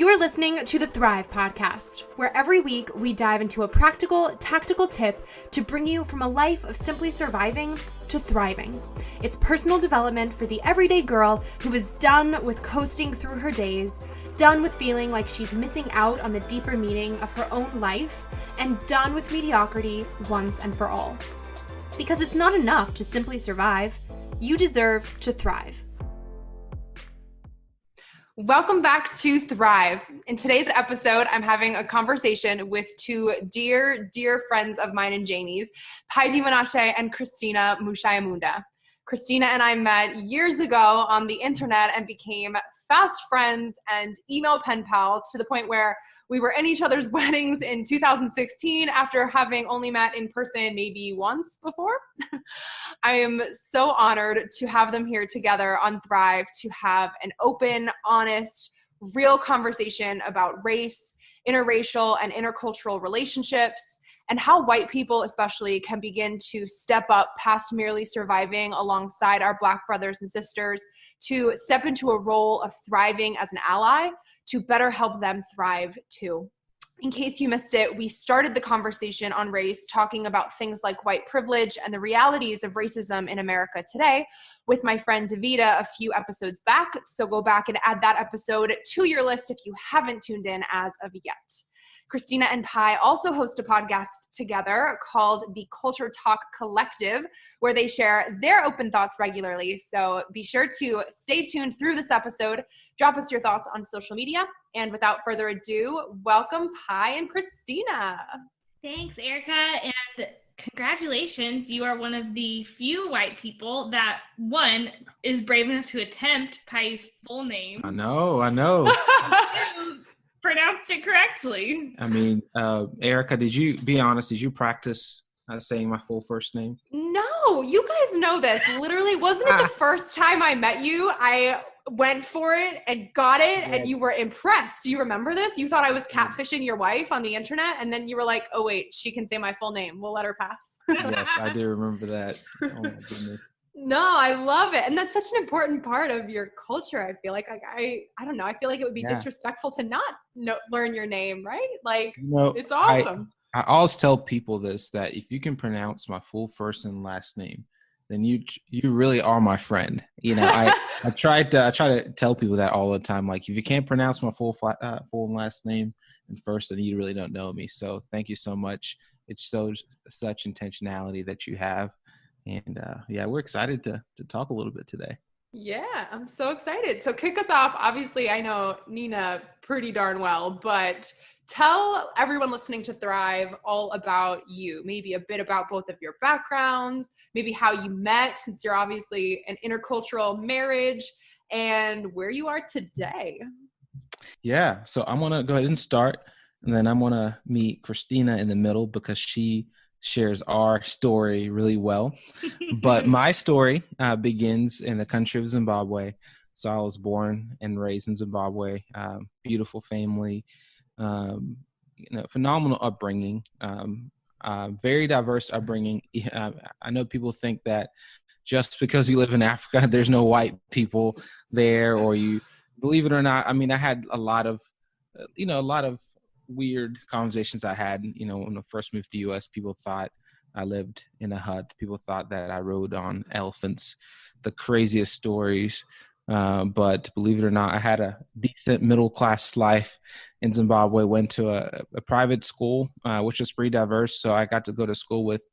You're listening to the Thrive Podcast, where every week we dive into a practical, tactical tip to bring you from a life of simply surviving to thriving. It's personal development for the everyday girl who is done with coasting through her days, done with feeling like she's missing out on the deeper meaning of her own life, and done with mediocrity once and for all. Because it's not enough to simply survive. You deserve to thrive. Welcome back to Thrive. In today's episode, I'm having a conversation with two dear friends of mine and Janie's, Pai and Christina Mushayamunda. Christina and I met years ago on the internet and became fast friends and email pen pals to the point where we were in each other's weddings in 2016 after having only met in person maybe once before. I am so honored to have them here together on Thrive to have an open, honest, real conversation about race, interracial, and intercultural relationships, and how white people especially can begin to step up past merely surviving alongside our Black brothers and sisters to step into a role of thriving as an ally to better help them thrive too. In case you missed it, we started the conversation on race talking about things like white privilege and the realities of racism in America today with my friend Davida a few episodes back. So go back and add that episode to your list if you haven't tuned in as of yet. Christina and Pai also host a podcast together called the Culture Talk Collective, where they share their open thoughts regularly. So be sure to stay tuned through this episode. Drop us your thoughts on social media. And without further ado, welcome Pai and Christina. Thanks, Erica. And congratulations. You are one of the few white people that, one, is brave enough to attempt Pai's full name. I know. Pronounced it correctly. I mean, Erica, did you practice saying my full first name? No, you guys know this. Literally, wasn't it the first time I met you? I went for it and got it, and you were impressed. Do you remember this? You thought I was catfishing your wife on the internet, and then you were like, oh wait, she can say my full name. We'll let her pass. Yes, I do remember that. Oh my goodness. No, I love it. And that's such an important part of your culture. I feel like I don't know. I feel like it would be disrespectful to not learn your name, right? Like, it's awesome. I always tell people this, that if you can pronounce my full first and last name, then you really are my friend. You know, I try to tell people that all the time. Like, if you can't pronounce my full and last name and first, then you really don't know me. So thank you so much. It shows such intentionality that you have. And we're excited to talk a little bit today. Yeah, I'm so excited. So kick us off. Obviously, I know Nina pretty darn well, but tell everyone listening to Thrive all about you. Maybe a bit about both of your backgrounds, maybe how you met, since you're obviously an intercultural marriage, and where you are today. Yeah, so I'm going to go ahead and start, and then I'm going to meet Christina in the middle because she shares our story really well. But my story begins in the country of Zimbabwe. So I was born and raised in Zimbabwe, beautiful family, phenomenal upbringing, very diverse upbringing. I know people think that just because you live in Africa, there's no white people there, or you believe it or not. I mean, I had a lot of weird conversations I had, when I first moved to the U.S. People thought I lived in a hut. People thought that I rode on elephants, the craziest stories. But believe it or not, I had a decent middle-class life in Zimbabwe, went to a private school, which was pretty diverse. So I got to go to school with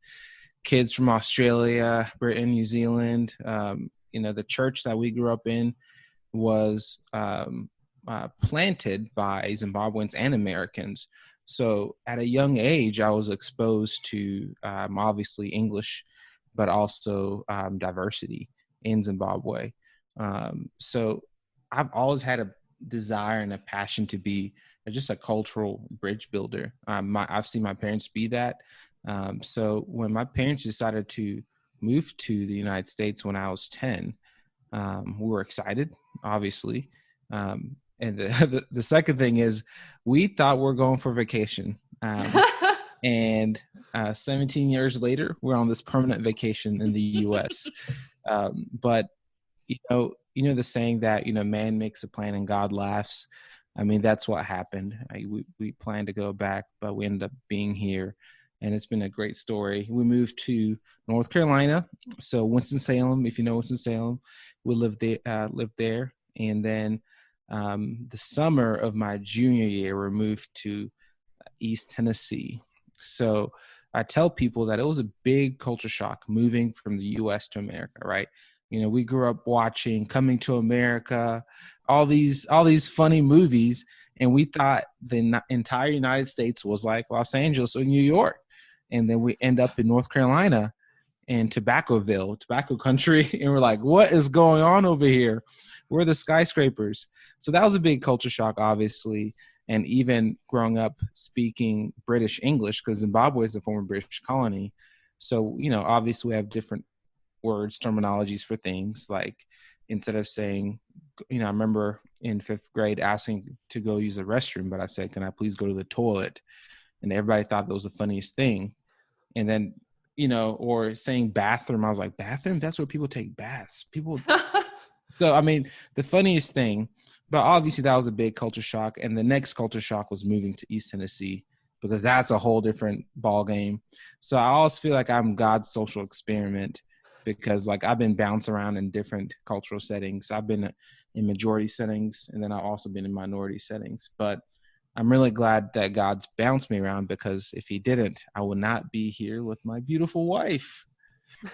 kids from Australia, Britain, New Zealand. The church that we grew up in was planted by Zimbabweans and Americans. So at a young age, I was exposed to obviously English, but also diversity in Zimbabwe. So I've always had a desire and a passion to be just a cultural bridge builder. I've seen my parents be that. So when my parents decided to move to the United States when I was 10, we were excited, obviously. And the second thing is we thought we're going for vacation. And 17 years later, we're on this permanent vacation in the U.S. But, the saying that, man makes a plan and God laughs. I mean, that's what happened. We planned to go back, but we ended up being here, and it's been a great story. We moved to North Carolina, so Winston-Salem. If you know Winston-Salem, we lived there, and then the summer of my junior year, we moved to East Tennessee. So I tell people that it was a big culture shock moving from the U.S. to America, right? You know, we grew up watching Coming to America, all these funny movies, and we thought the entire United States was like Los Angeles or New York. And then we end up in North Carolina in Tobaccoville, tobacco country, and we're like, what is going on over here? Where are the skyscrapers? So that was a big culture shock, obviously. And even growing up speaking British English, because Zimbabwe is a former British colony. So, you know, obviously we have different words, terminologies for things. Like instead of saying, you know, I remember in 5th grade asking to go use the restroom, but I said, can I please go to the toilet? And everybody thought that was the funniest thing. And then, you know, or saying bathroom, I was like, bathroom? That's where people take baths. People. So, I mean, the funniest thing, but obviously that was a big culture shock. And the next culture shock was moving to East Tennessee, because that's a whole different ball game. So I always feel like I'm God's social experiment, because like I've been bouncing around in different cultural settings. I've been in majority settings, and then I've also been in minority settings. But I'm really glad that God's bounced me around, because if he didn't, I would not be here with my beautiful wife.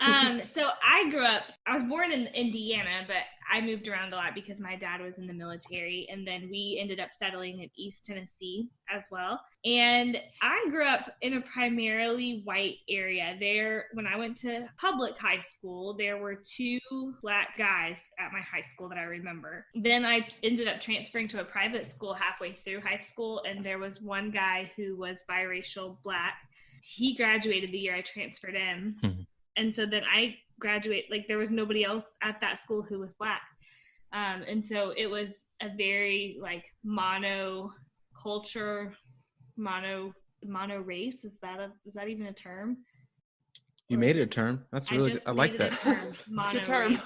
So I was born in Indiana, but I moved around a lot because my dad was in the military, and then we ended up settling in East Tennessee as well. And I grew up in a primarily white area. There, when I went to public high school, there were 2 Black guys at my high school that I remember. Then I ended up transferring to a private school halfway through high school, and there was one guy who was biracial Black. He graduated the year I transferred in. Mm-hmm. And so then I graduated, like there was nobody else at that school who was Black. And so it was a very like mono culture, mono race. Is that even a term? You made it a term. That's really good. I like that. It's a good term.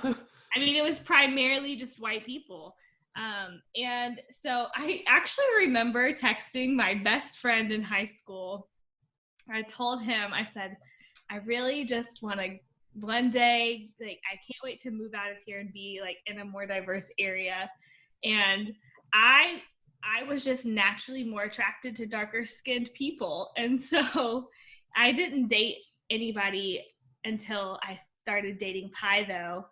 I mean, it was primarily just white people. And so I actually remember texting my best friend in high school. I told him, I said, I really just want to one day, like, I can't wait to move out of here and be like in a more diverse area. And I was just naturally more attracted to darker skinned people. And so I didn't date anybody until I started dating Pai though.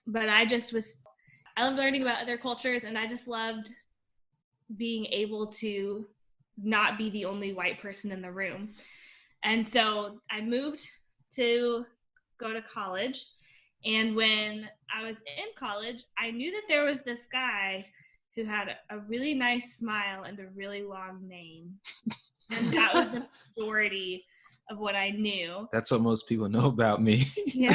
But I loved learning about other cultures, and I just loved being able to not be the only white person in the room. And so I moved to go to college. And when I was in college, I knew that there was this guy who had a really nice smile and a really long name. And that was the majority of what I knew. That's what most people know about me. Yeah,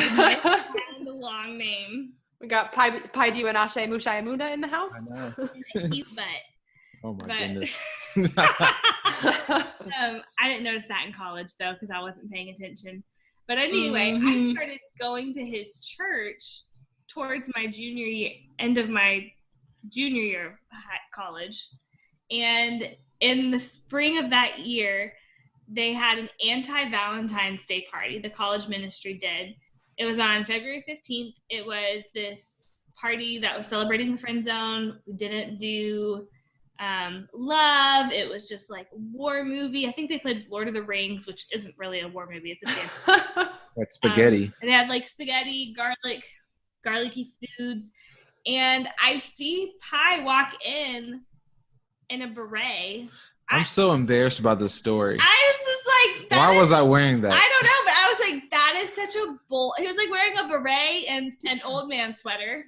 and the long name. We got Pai Mushayamunda in the house. I know. A cute butt. Oh my goodness. I didn't notice that in college though, because I wasn't paying attention. But anyway, I started going to his church towards my end of my junior year of college. And in the spring of that year, they had an anti-Valentine's Day party. The college ministry did. It was on February 15th. It was this party that was celebrating the friend zone. We didn't do love. It was just like a war movie. I think they played Lord of the Rings, which isn't really a war movie. It's a fantasy. That's spaghetti. And they had like spaghetti, garlicky foods. And I see Pai walk in a beret. I'm so embarrassed about this story. I was just like, why was I wearing that? I don't know, but I was like, that is such a bold. He was like wearing a beret and an old man sweater.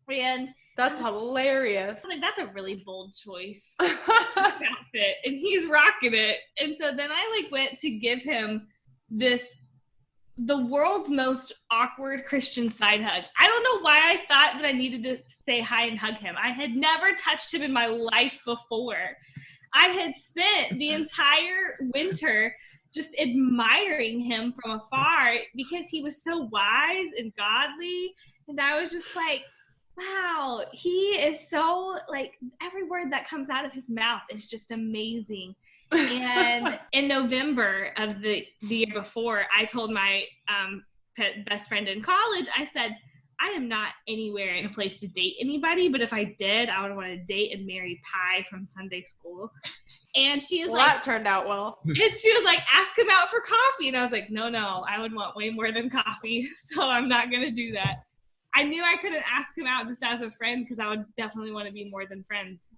And that's hilarious. I was like, that's a really bold choice outfit, and he's rocking it. And so then I like went to give him the world's most awkward Christian side hug. I don't know why I thought that I needed to say hi and hug him. I had never touched him in my life before. I had spent the entire winter just admiring him from afar because he was so wise and godly. And I was just like, Wow, he is so, like, every word that comes out of his mouth is just amazing. And in November of the year before, I told my best friend in college, I said, I am not anywhere in a place to date anybody, but if I did, I would want to date and marry Pi from Sunday school. And she was that turned out well. And she was like, ask him out for coffee. And I was like, no, I would want way more than coffee. So I'm not going to do that. I knew I couldn't ask him out just as a friend because I would definitely want to be more than friends.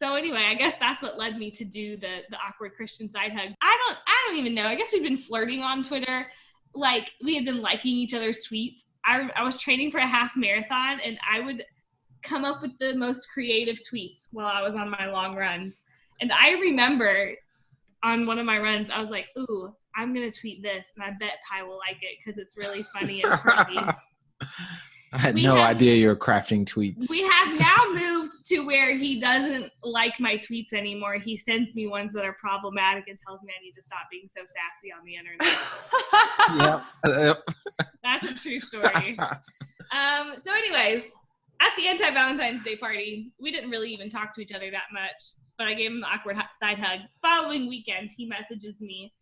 So anyway, I guess that's what led me to do the awkward Christian side hug. I don't even know. I guess we've been flirting on Twitter. Like, we had been liking each other's tweets. I was training for a half marathon, and I would come up with the most creative tweets while I was on my long runs. And I remember on one of my runs, I was like, ooh, I'm going to tweet this, and I bet Pi will like it because it's really funny and pretty. I had no idea you were crafting tweets. We have now moved to where he doesn't like my tweets anymore. He sends me ones that are problematic and tells me I need to stop being so sassy on the internet. Yep. That's a true story. So anyways, at the anti-Valentine's Day party, we didn't really even talk to each other that much, but I gave him the awkward side hug. Following weekend, he messages me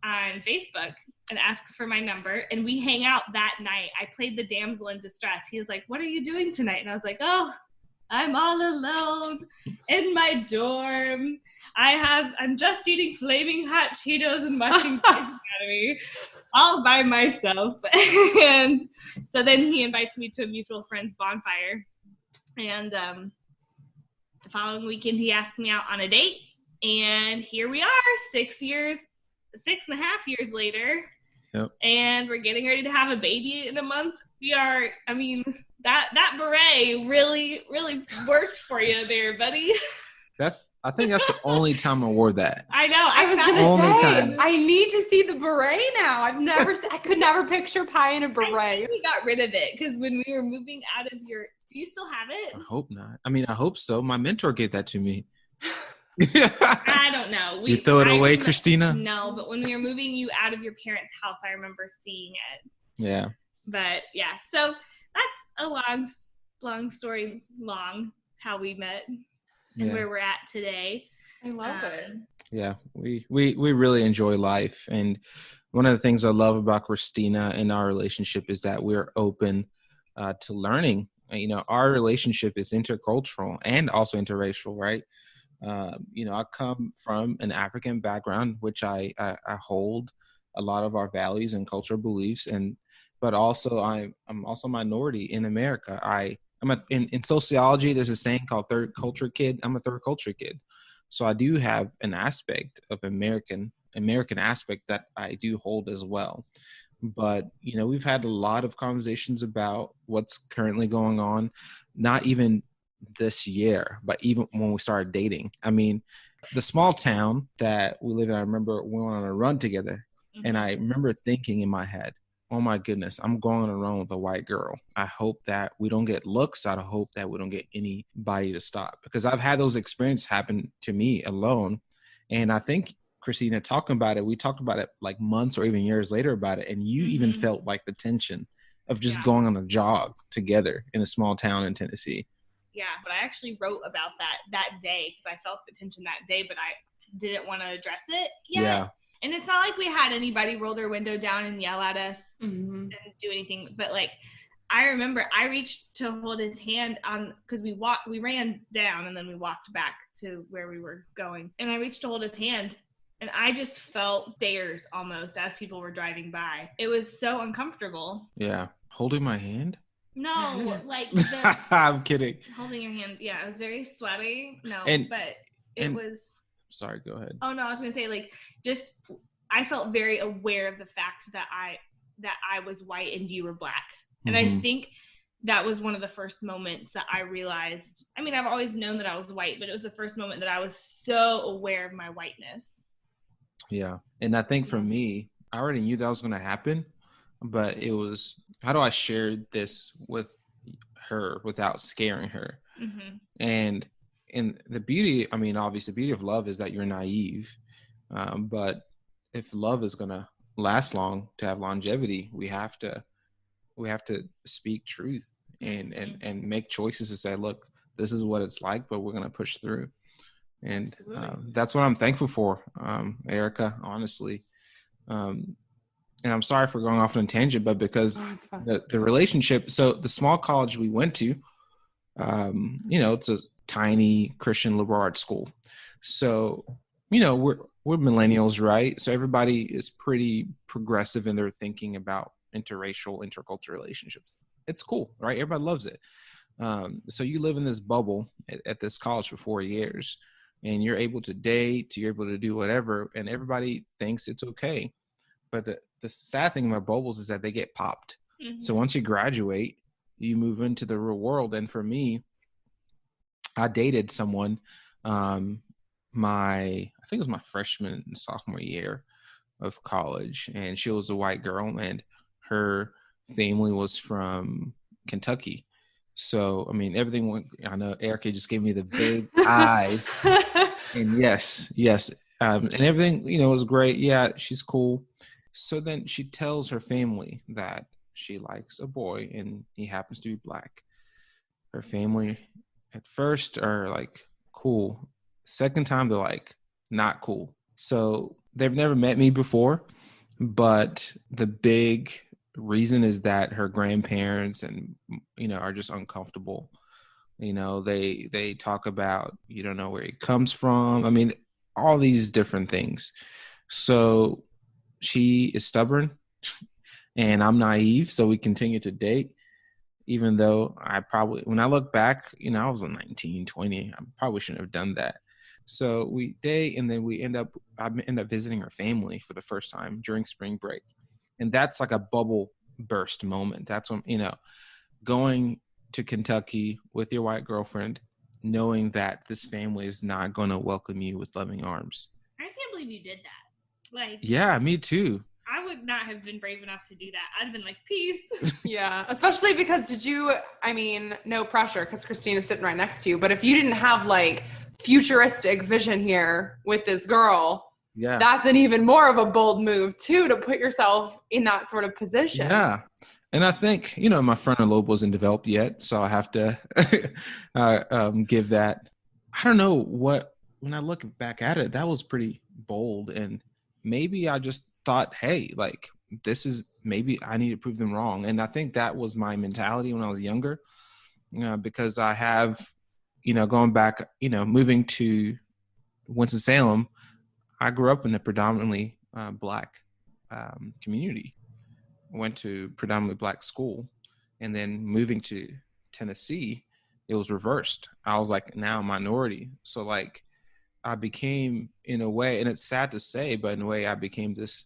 on Facebook and asks for my number, and we hang out that night. I played the damsel in distress. He was like, what are you doing tonight? And I was like, oh, I'm all alone in my dorm. I'm just eating flaming hot Cheetos and watching Grey's Anatomy all by myself. And so then he invites me to a mutual friend's bonfire. And the following weekend, he asked me out on a date. And here we are, 6.5 years later. Yep. And we're getting ready to have a baby in a month. That beret really, really worked for you there, buddy. I think that's the only time I wore that. I know. I was gonna say, time. I need to see the beret now. I could never picture Pi in a beret. I think we got rid of it because when we were moving out of do you still have it? I hope not. I mean, I hope so. My mentor gave that to me. I don't know. Did you throw it away, Christina? No, but when we were moving you out of your parents' house, I remember seeing it. Yeah. But yeah, so that's a long story, how we met and where we're at today. I love it. Yeah, we really enjoy life, and one of the things I love about Christina and our relationship is that we're open to learning. You know, our relationship is intercultural and also interracial, right? I come from an African background, which I hold a lot of our values and cultural beliefs, but also I'm also a minority in America. In sociology, there's a saying called third culture kid. I'm a third culture kid. So I do have an aspect of American aspect that I do hold as well. But, we've had a lot of conversations about what's currently going on, not even this year, but even when we started dating. I mean, the small town that we live in, I remember we went on a run together, and I remember thinking in my head, oh my goodness, I'm going on a run with a white girl. I hope that we don't get looks. I hope that we don't get anybody to stop, because I've had those experiences happen to me alone. And I think, Christina, talking about it, we talked about it like months or even years later about it. And you even felt like the tension of just going on a jog together in a small town in Tennessee. Yeah, but I actually wrote about that day because I felt the tension that day, but I didn't want to address it yet. Yeah. And it's not like we had anybody roll their window down and yell at us and do anything. But like, I remember I reached to hold his hand because we ran down and then we walked back to where we were going. And I reached to hold his hand, and I just felt stares almost as people were driving by. It was so uncomfortable. Yeah. Holding my hand? No, like I'm kidding. Holding your hand. Yeah, it was very sweaty. No, but it was. Sorry, go ahead. Oh no, I was gonna say I felt very aware of the fact that I was white and you were black, and I think that was one of the first moments that I realized. I mean, I've always known that I was white, but it was the first moment that I was so aware of my whiteness. Yeah, and I think for me, I already knew that was going to happen, but it was, how do I share this with her without scaring her? And the beauty, I mean, obviously the beauty of love is that you're naive. But if love is going to last long, to have longevity, we have to speak truth. and make choices to say, look, this is what it's like, but we're going to push through. And that's what I'm thankful for, Erica, honestly. And I'm sorry for going off on a tangent, but because the relationship, so the small college we went to, it's a tiny Christian liberal arts school. So, we're millennials, right? So everybody is pretty progressive in their thinking about interracial, intercultural relationships. It's cool, right? Everybody loves it. So you live in this bubble at this college for 4 years, and you're able to date, you're able to do whatever, and everybody thinks it's okay. But the sad thing about bubbles is that they get popped. Mm-hmm. So once you graduate, you move into the real world. And for me, I dated someone, I think it was my freshman and sophomore year of college, and she was a white girl, and her family was from Kentucky. So, I mean, everything went, I know Erica just gave me the big eyes. And yes. And everything, was great. Yeah, she's cool. So then she tells her family that she likes a boy and he happens to be black. Her family at first are like, cool. Second time, they're like, not cool. So they've never met me before, but the big reason is that her grandparents and are just uncomfortable. They talk about, you don't know where he comes from. I mean, all these different things. So she is stubborn and I'm naive, so we continue to date, even though when I look back, I was 19, 20, I probably shouldn't have done that. So we date, and then I end up visiting her family for the first time during spring break. And that's like a bubble burst moment. That's when, going to Kentucky with your white girlfriend, knowing that this family is not going to welcome you with loving arms. I can't believe you did that. Yeah, me too. I would not have been brave enough to do that. I'd have been like, peace. Yeah, especially because no pressure because Christina's sitting right next to you, but if you didn't have futuristic vision here with this girl, that's an even more of a bold move too, to put yourself in that sort of position. Yeah. And I think, my frontal lobe wasn't developed yet, so I have to give that. I don't know when I look back at it, that was pretty bold. And maybe I just thought, hey, this is, maybe I need to prove them wrong. And I think that was my mentality when I was younger, because I have, going back, moving to Winston-Salem, I grew up in a predominantly black community. Went to predominantly black school, and then moving to Tennessee, it was reversed. I was now a minority. So I became, in a way, and it's sad to say, but in a way I became this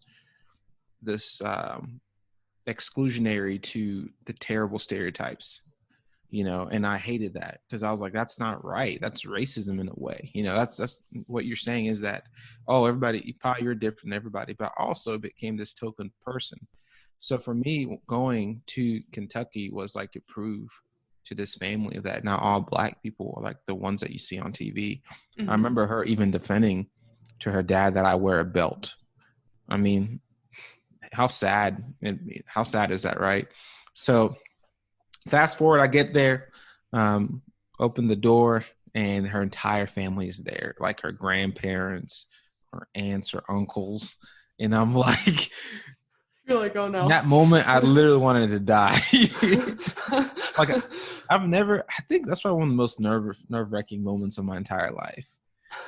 exclusionary to the terrible stereotypes, and I hated that because I was like, that's not right. That's racism in a way. That's what you're saying is that, oh, everybody, you're different than everybody, but also became this token person. So for me, going to Kentucky was to prove to this family that not all black people are the ones that you see on TV. Mm-hmm. I remember her even defending to her dad that I wear a belt. I mean, how sad is that, right? So fast forward, I get there, open the door, and her entire family is there, her grandparents, her aunts, her uncles. And I'm like, you're like, oh no. In that moment, I literally wanted to die. I think that's probably one of the most nerve-wracking moments of my entire life.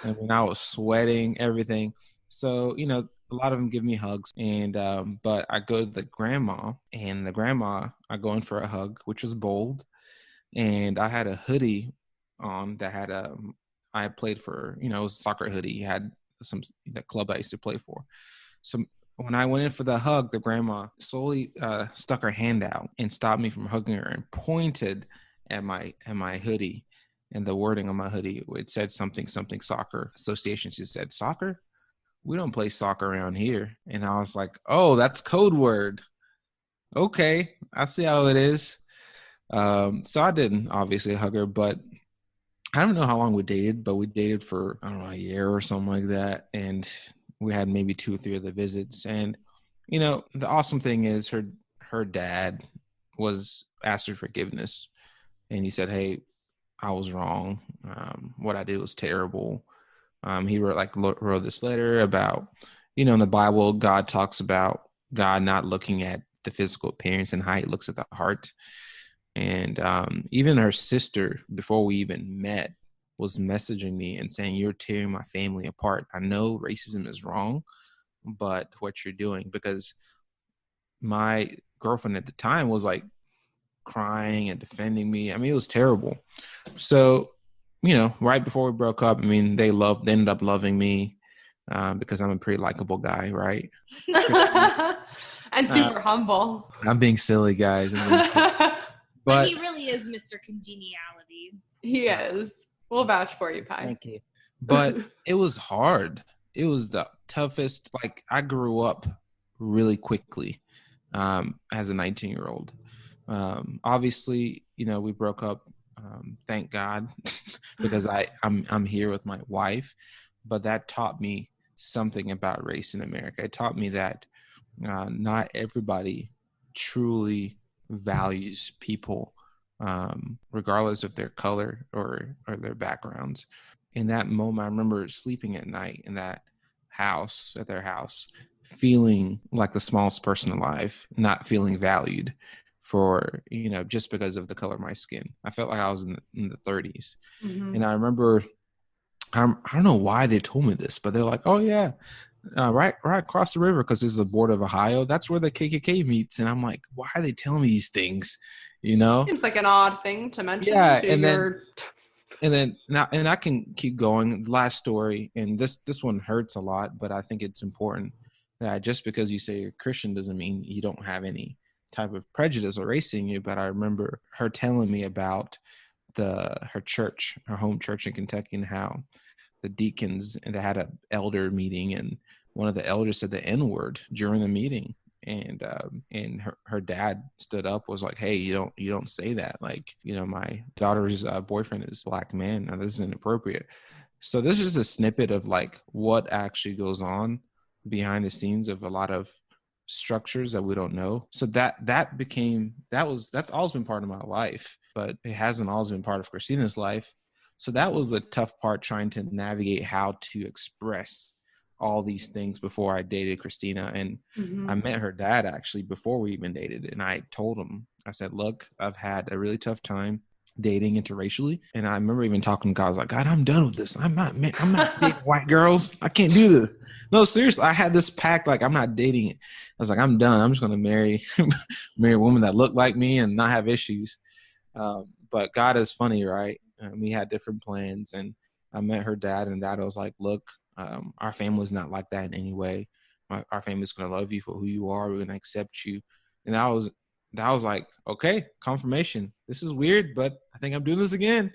I mean, I was sweating, everything. So, a lot of them give me hugs. And, but I go to the grandma, and I go in for a hug, which was bold. And I had a hoodie on that had I played for, it was a soccer hoodie. Had the club I used to play for. So when I went in for the hug, the grandma slowly stuck her hand out and stopped me from hugging her and pointed at my hoodie, and the wording on my hoodie, it said something soccer association. She said, soccer? We don't play soccer around here. And I was like, oh, that's code word. Okay, I see how it is. So I didn't obviously hug her, but I don't know how long we dated, but we dated for, I don't know, a year or something like that. And we had maybe 2 or 3 other visits. And, the awesome thing is her dad asked her forgiveness. and he said, hey, I was wrong. What I did was terrible. He wrote this letter about, in the Bible, God talks about God not looking at the physical appearance and height, looks at the heart. And even her sister, before we even met, was messaging me and saying, you're tearing my family apart. I know racism is wrong, but what you're doing, because my girlfriend at the time was like crying and defending me. I mean, it was terrible. So, right before we broke up, I mean, they ended up loving me because I'm a pretty likable guy, right? And super humble. I'm being silly, guys. But he really is Mr. Congeniality. He is. We'll vouch for you, Pai. Thank you. But it was hard. It was the toughest. Like, I grew up really quickly as a 19-year-old. Obviously, we broke up. Thank God, because I'm here with my wife. But that taught me something about race in America. It taught me that not everybody truly values people, regardless of their color or their backgrounds. In that moment, I remember sleeping at night in that house, at their house, feeling like the smallest person alive, not feeling valued for, just because of the color of my skin. I felt like I was in the 30s. Mm-hmm. And I remember, I don't know why they told me this, but they're like, oh yeah, right across the river, because this is the border of Ohio. That's where the KKK meets. And I'm like, why are they telling me these things? Seems like an odd thing to mention. Yeah, and then I can keep going. Last story, and this one hurts a lot, but I think it's important that just because you say you're Christian doesn't mean you don't have any type of prejudice or race in you. But I remember her telling me about her church, her home church in Kentucky, and how the deacons, and they had an elder meeting, and one of the elders said the N-word during the meeting, and her dad stood up, was like, hey, you don't say that, like, my daughter's boyfriend is a Black man, now this is inappropriate. So this is a snippet of like what actually goes on behind the scenes of a lot of structures that we don't know. So that's always been part of my life, but it hasn't always been part of Christina's life. So that was the tough part, trying to navigate how to express all these things before I dated Christina. And I met her dad actually before we even dated. And I told him, I said, look, I've had a really tough time dating interracially. And I remember even talking to God, I was like, God, I'm done with this. I'm not dating white girls. I can't do this. No, seriously, I had this pact, like, I'm not dating it. I was like, I'm done. I'm just going to marry a woman that looked like me and not have issues. But God is funny, right? We had different plans, and I met her dad, and dad was like, look, our family's not like that in any way. Our family's going to love you for who you are. We're going to accept you. And that was like, okay, confirmation. This is weird, but I think I'm doing this again.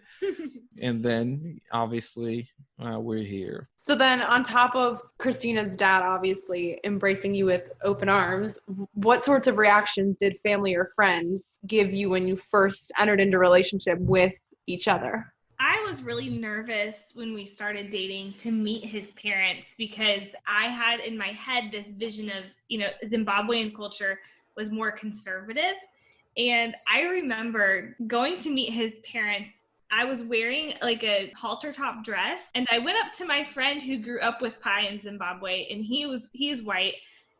And then obviously we're here. So then on top of Christina's dad obviously embracing you with open arms, what sorts of reactions did family or friends give you when you first entered into a relationship with each other? I was really nervous when we started dating to meet his parents, because I had in my head this vision of, Zimbabwean culture was more conservative. And I remember going to meet his parents. I was wearing like a halter top dress, and I went up to my friend who grew up with Pai in Zimbabwe, and he's white.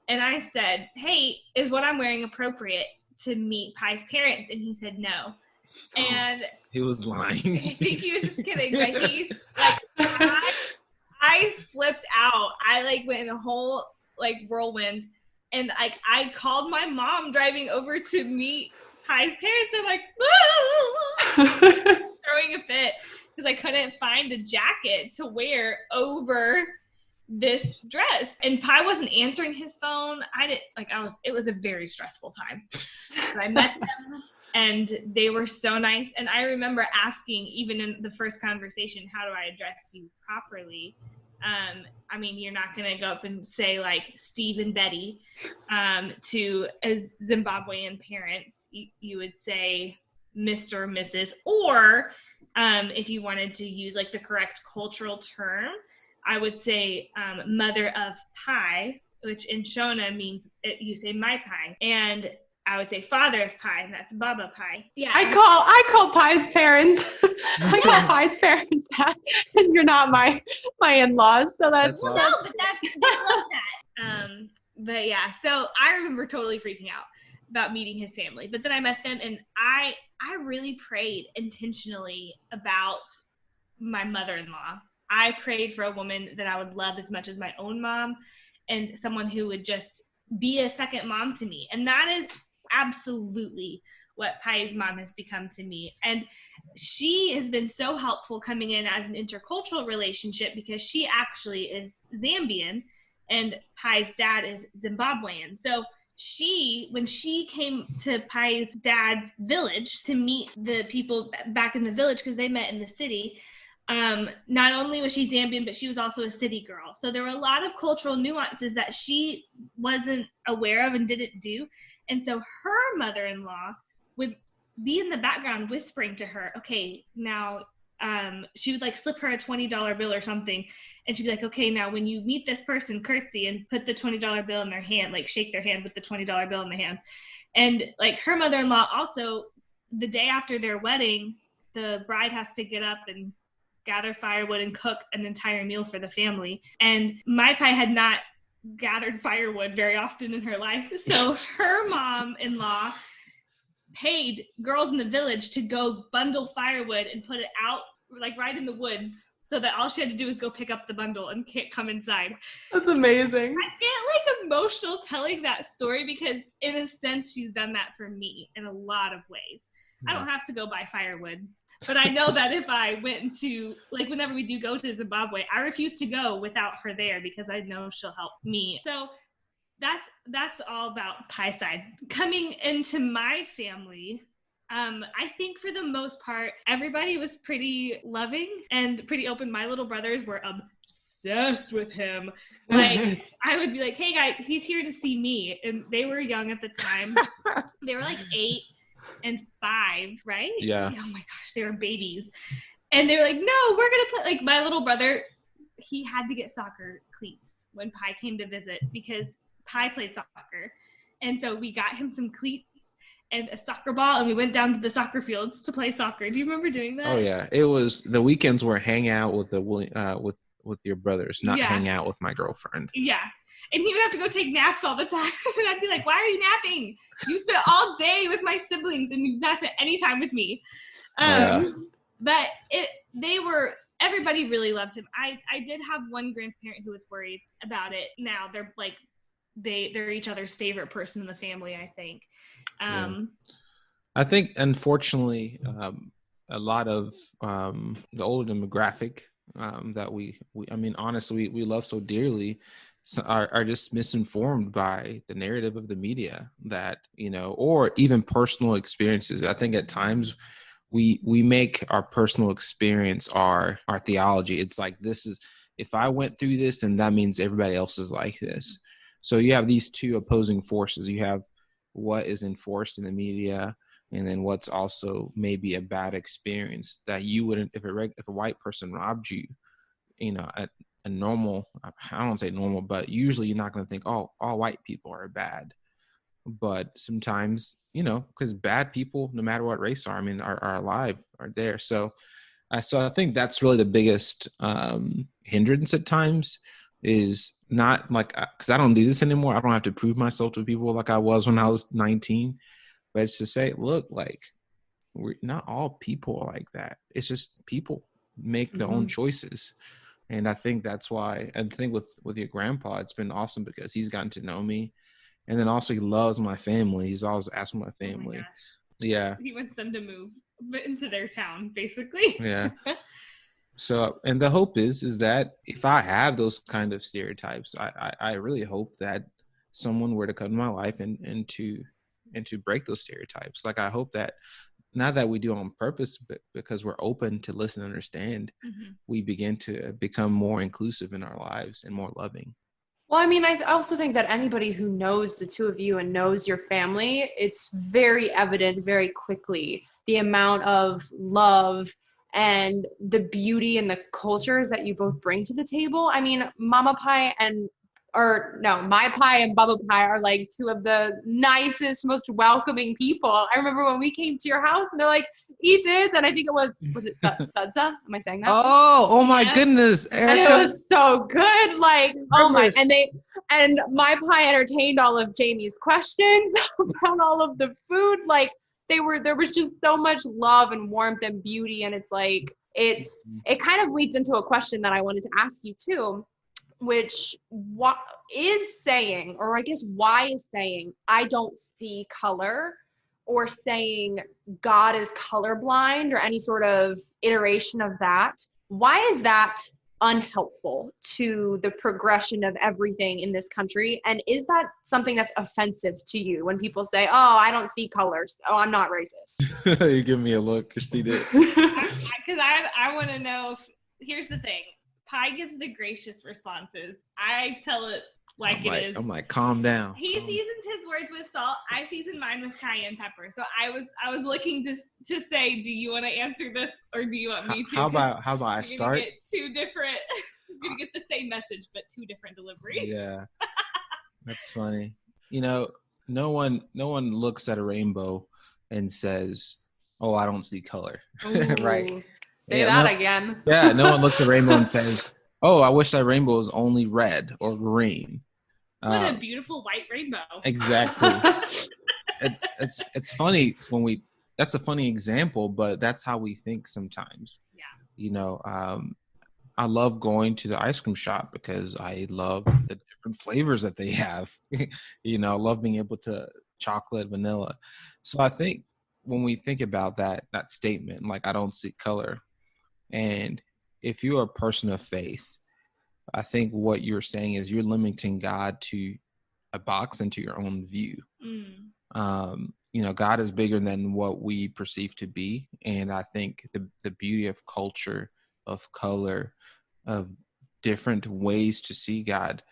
And I said, hey, is what I'm wearing appropriate to meet Pai's parents? And he said, no. And he was lying. I think he was just kidding, but he's like, I flipped out. I like went in a whole like whirlwind, and like I called my mom driving over to meet Pai's parents. I'm like, throwing a fit because I couldn't find a jacket to wear over this dress, and Pai wasn't answering his phone. It was a very stressful time. But I met them, and they were so nice. And I remember asking, even in the first conversation, how do I address you properly? You're not going to go up and say like Steve and Betty to a Zimbabwean parents. You would say Mr. or Mrs. Or if you wanted to use like the correct cultural term, I would say mother of Pai, which in Shona means you say my Pai. And I would say father of Pai, and that's Baba Pai. Yeah. I call Pai's parents. I call Pai's parents that, and you're not my in-laws, so that's well, no, but they love that. But yeah, so I remember totally freaking out about meeting his family, but then I met them, and I really prayed intentionally about my mother-in-law. I prayed for a woman that I would love as much as my own mom, and someone who would just be a second mom to me. And that is absolutely what Pai's mom has become to me. And she has been so helpful coming in as an intercultural relationship, because she actually is Zambian and Pai's dad is Zimbabwean. So when she came to Pai's dad's village to meet the people back in the village, because they met in the city, not only was she Zambian, but she was also a city girl. So there were a lot of cultural nuances that she wasn't aware of and didn't do. And so her mother-in-law would be in the background whispering to her, okay, now she would like slip her a $20 bill or something. And she'd be like, okay, now when you meet this person, curtsy and put the $20 bill in their hand, like shake their hand with the $20 bill in the hand. And like her mother-in-law also, the day after their wedding, the bride has to get up and gather firewood and cook an entire meal for the family. And my Pai had not gathered firewood very often in her life. So her mom-in-law paid girls in the village to go bundle firewood and put it out like right in the woods, so that all she had to do was go pick up the bundle and can't come inside. That's amazing. I get like emotional telling that story, because in a sense she's done that for me in a lot of ways. I don't have to go buy firewood, but I know that if I went to, like, whenever we do go to Zimbabwe, I refuse to go without her there, because I know she'll help me. So that's all about Pai side. Coming into my family, I think for the most part, everybody was pretty loving and pretty open. My little brothers were obsessed with him. Like, I would be like, hey guys, he's here to see me. And they were young at the time. They were like 8 and 5, right? Yeah. Oh my gosh, they were babies. And they were like, no, we're going to play. Like, my little brother, he had to get soccer cleats when Pai came to visit, because Pai played soccer. And so we got him some cleats and a soccer ball, and we went down to the soccer fields to play soccer. Do you remember doing that? Oh yeah, it was the weekends were hang out with with your brothers, not hang out with my girlfriend. Yeah, and he would have to go take naps all the time, and I'd be like, "Why are you napping? You spent all day with my siblings, and you've not spent any time with me." But everybody really loved him. I did have one grandparent who was worried about it. Now they're like, they're each other's favorite person in the family, I think. I think, unfortunately, a lot of the older demographic that we I mean, honestly, we love so dearly are just misinformed by the narrative of the media, that, or even personal experiences. I think at times we make our personal experience our theology. It's like, if I went through this, then that means everybody else is like this. So you have these two opposing forces. You have what is enforced in the media, and then what's also maybe a bad experience that you wouldn't, if a white person robbed you, a normal, I don't want to say normal, but usually you're not going to think, oh, all white people are bad. But sometimes, because bad people, no matter what race are alive, are there. So I think that's really the biggest hindrance at times, is not like, because I don't do this anymore. I don't have to prove myself to people like I was when I was 19. But it's to say, look, like, we're not all people are like that. It's just people make their own choices. And I think that's why, and I think with your grandpa, it's been awesome, because he's gotten to know me. And then also he loves my family. He's always asking my family. Oh my gosh. Yeah. He wants them to move into their town, basically. Yeah. So, and the hope is that if I have those kind of stereotypes, I really hope that someone were to come to my life and to break those stereotypes. Like, I hope that, not that we do it on purpose, but because we're open to listen and understand, we begin to become more inclusive in our lives and more loving. Well, I mean, I also think that anybody who knows the two of you and knows your family, it's very evident very quickly the amount of love and the beauty and the cultures that you both bring to the table. I mean, Mama Pai and or no, my Pai and Bubba Pai are like two of the nicest, most welcoming people. I remember when we came to your house and they're like, eat this. And I think was it Sudza? Am I saying that? Oh my goodness, Erica. And it was so good. Like, oh my, and my Pai entertained all of Jamie's questions about all of the food. Like there was just so much love and warmth and beauty. And it's like, it kind of leads into a question that I wanted to ask you too, which what is saying, or I guess why is saying, I don't see color, or saying God is colorblind, or any sort of iteration of that. Why is that unhelpful to the progression of everything in this country? And is that something that's offensive to you when people say, oh, I don't see colors, oh, I'm not racist? You give me a look, Christina. Because I want to know here's the thing. Pai gives the gracious responses. I tell it like it is. I'm like, calm down. He seasons his words with salt. I season mine with cayenne pepper. So I was looking to say, do you want to answer this, or do you want me to? How about I start? Get two different. You're gonna get the same message, but two different deliveries. Yeah, that's funny. You know, no one looks at a rainbow and says, "Oh, I don't see color." Right? Say that again. Yeah, no one looks at a rainbow and says, "Oh, I wish that rainbow was only red or green." What a beautiful white rainbow. Exactly. It's funny that's a funny example, but that's how we think sometimes. Yeah. You know, I love going to the ice cream shop because I love the different flavors that they have. You know, I love being able to chocolate, vanilla. So I think when we think about that statement, like, I don't see color, and if you're a person of faith, I think what you're saying is you're limiting God to a box and to your own view. You know, God is bigger than what we perceive to be. And I think the beauty of culture, of color, of different ways to see God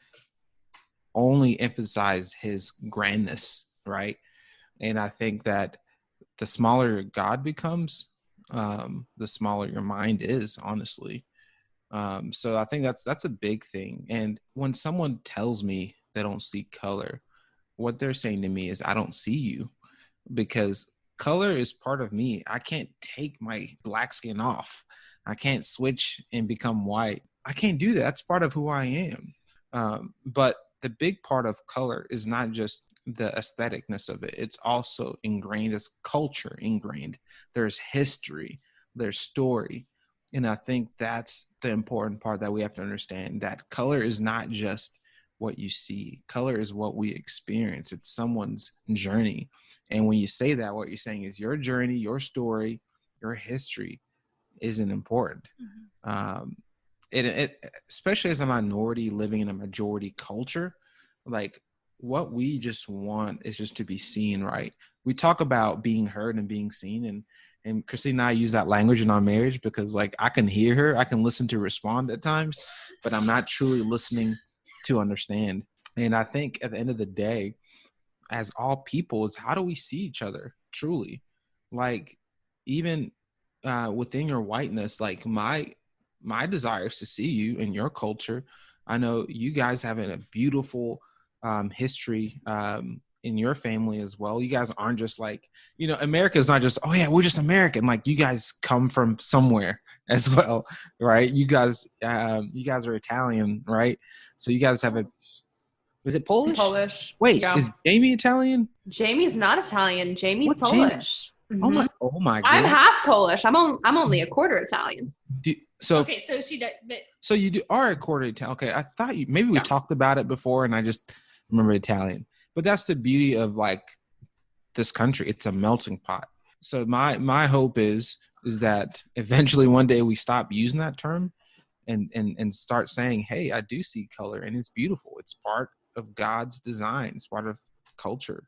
only emphasize his grandness, right? And I think that the smaller your God becomes, the smaller your mind is, honestly. So I think that's a big thing. And when someone tells me they don't see color, what they're saying to me is, I don't see you, because color is part of me. I can't take my black skin off. I can't switch and become white. I can't do that. That's part of who I am. But the big part of color is not just the aestheticness of it. It's also ingrained as culture ingrained. There's history, there's story. And I think that's the important part that we have to understand, that color is not just what you see. Color is what we experience. It's someone's journey. And when you say that, what you're saying is your journey, your story, your history isn't important. It especially as a minority living in a majority culture, like, what we just want is just to be seen, right? We talk about being heard and being seen, and Christine and I use that language in our marriage because, like, I can hear her, I can listen to respond at times, but I'm not truly listening to understand. And I think at the end of the day, as all people, is how do we see each other truly? Like, even within your whiteness, like, my desire is to see you in your culture. I know you guys have a beautiful history in your family as well. You guys aren't just like, you know, America is not just, oh yeah, we're just American. Like, you guys come from somewhere as well, right? You guys are Italian, right? So you guys have is it Polish? Polish. Wait, yeah. Is Jamie Italian? Jamie's not Italian. Jamie's What's Polish. Jamie? Oh my God. I'm half Polish. I'm only a quarter Italian. Okay, so she does. But so you are a quarter Italian. Okay, I thought maybe we talked about it before, and I just remember Italian. But that's the beauty of, like, this country. It's a melting pot. So my hope is that eventually one day we stop using that term and start saying, hey, I do see color, and it's beautiful. It's part of God's design. It's part of culture.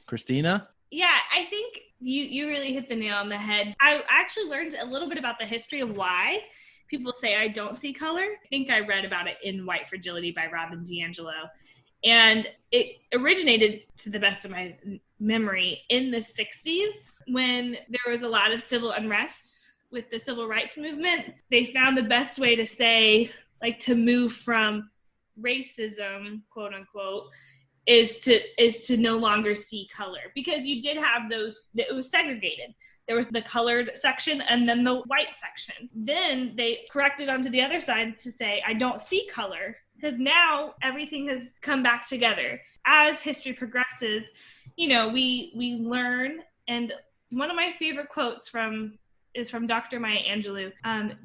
Christina? Yeah, I think you really hit the nail on the head. I actually learned a little bit about the history of why people say I don't see color. I think I read about it in White Fragility by Robin DiAngelo. And it originated, to the best of my memory, in the 60s when there was a lot of civil unrest with the civil rights movement. They found the best way to say, like, to move from racism, quote unquote, is to no longer see color, because you did have those, it was segregated. There was the colored section and then the white section. Then they corrected onto the other side to say, I don't see color, because now everything has come back together. As history progresses, we learn. And one of my favorite quotes is from Dr. Maya Angelou.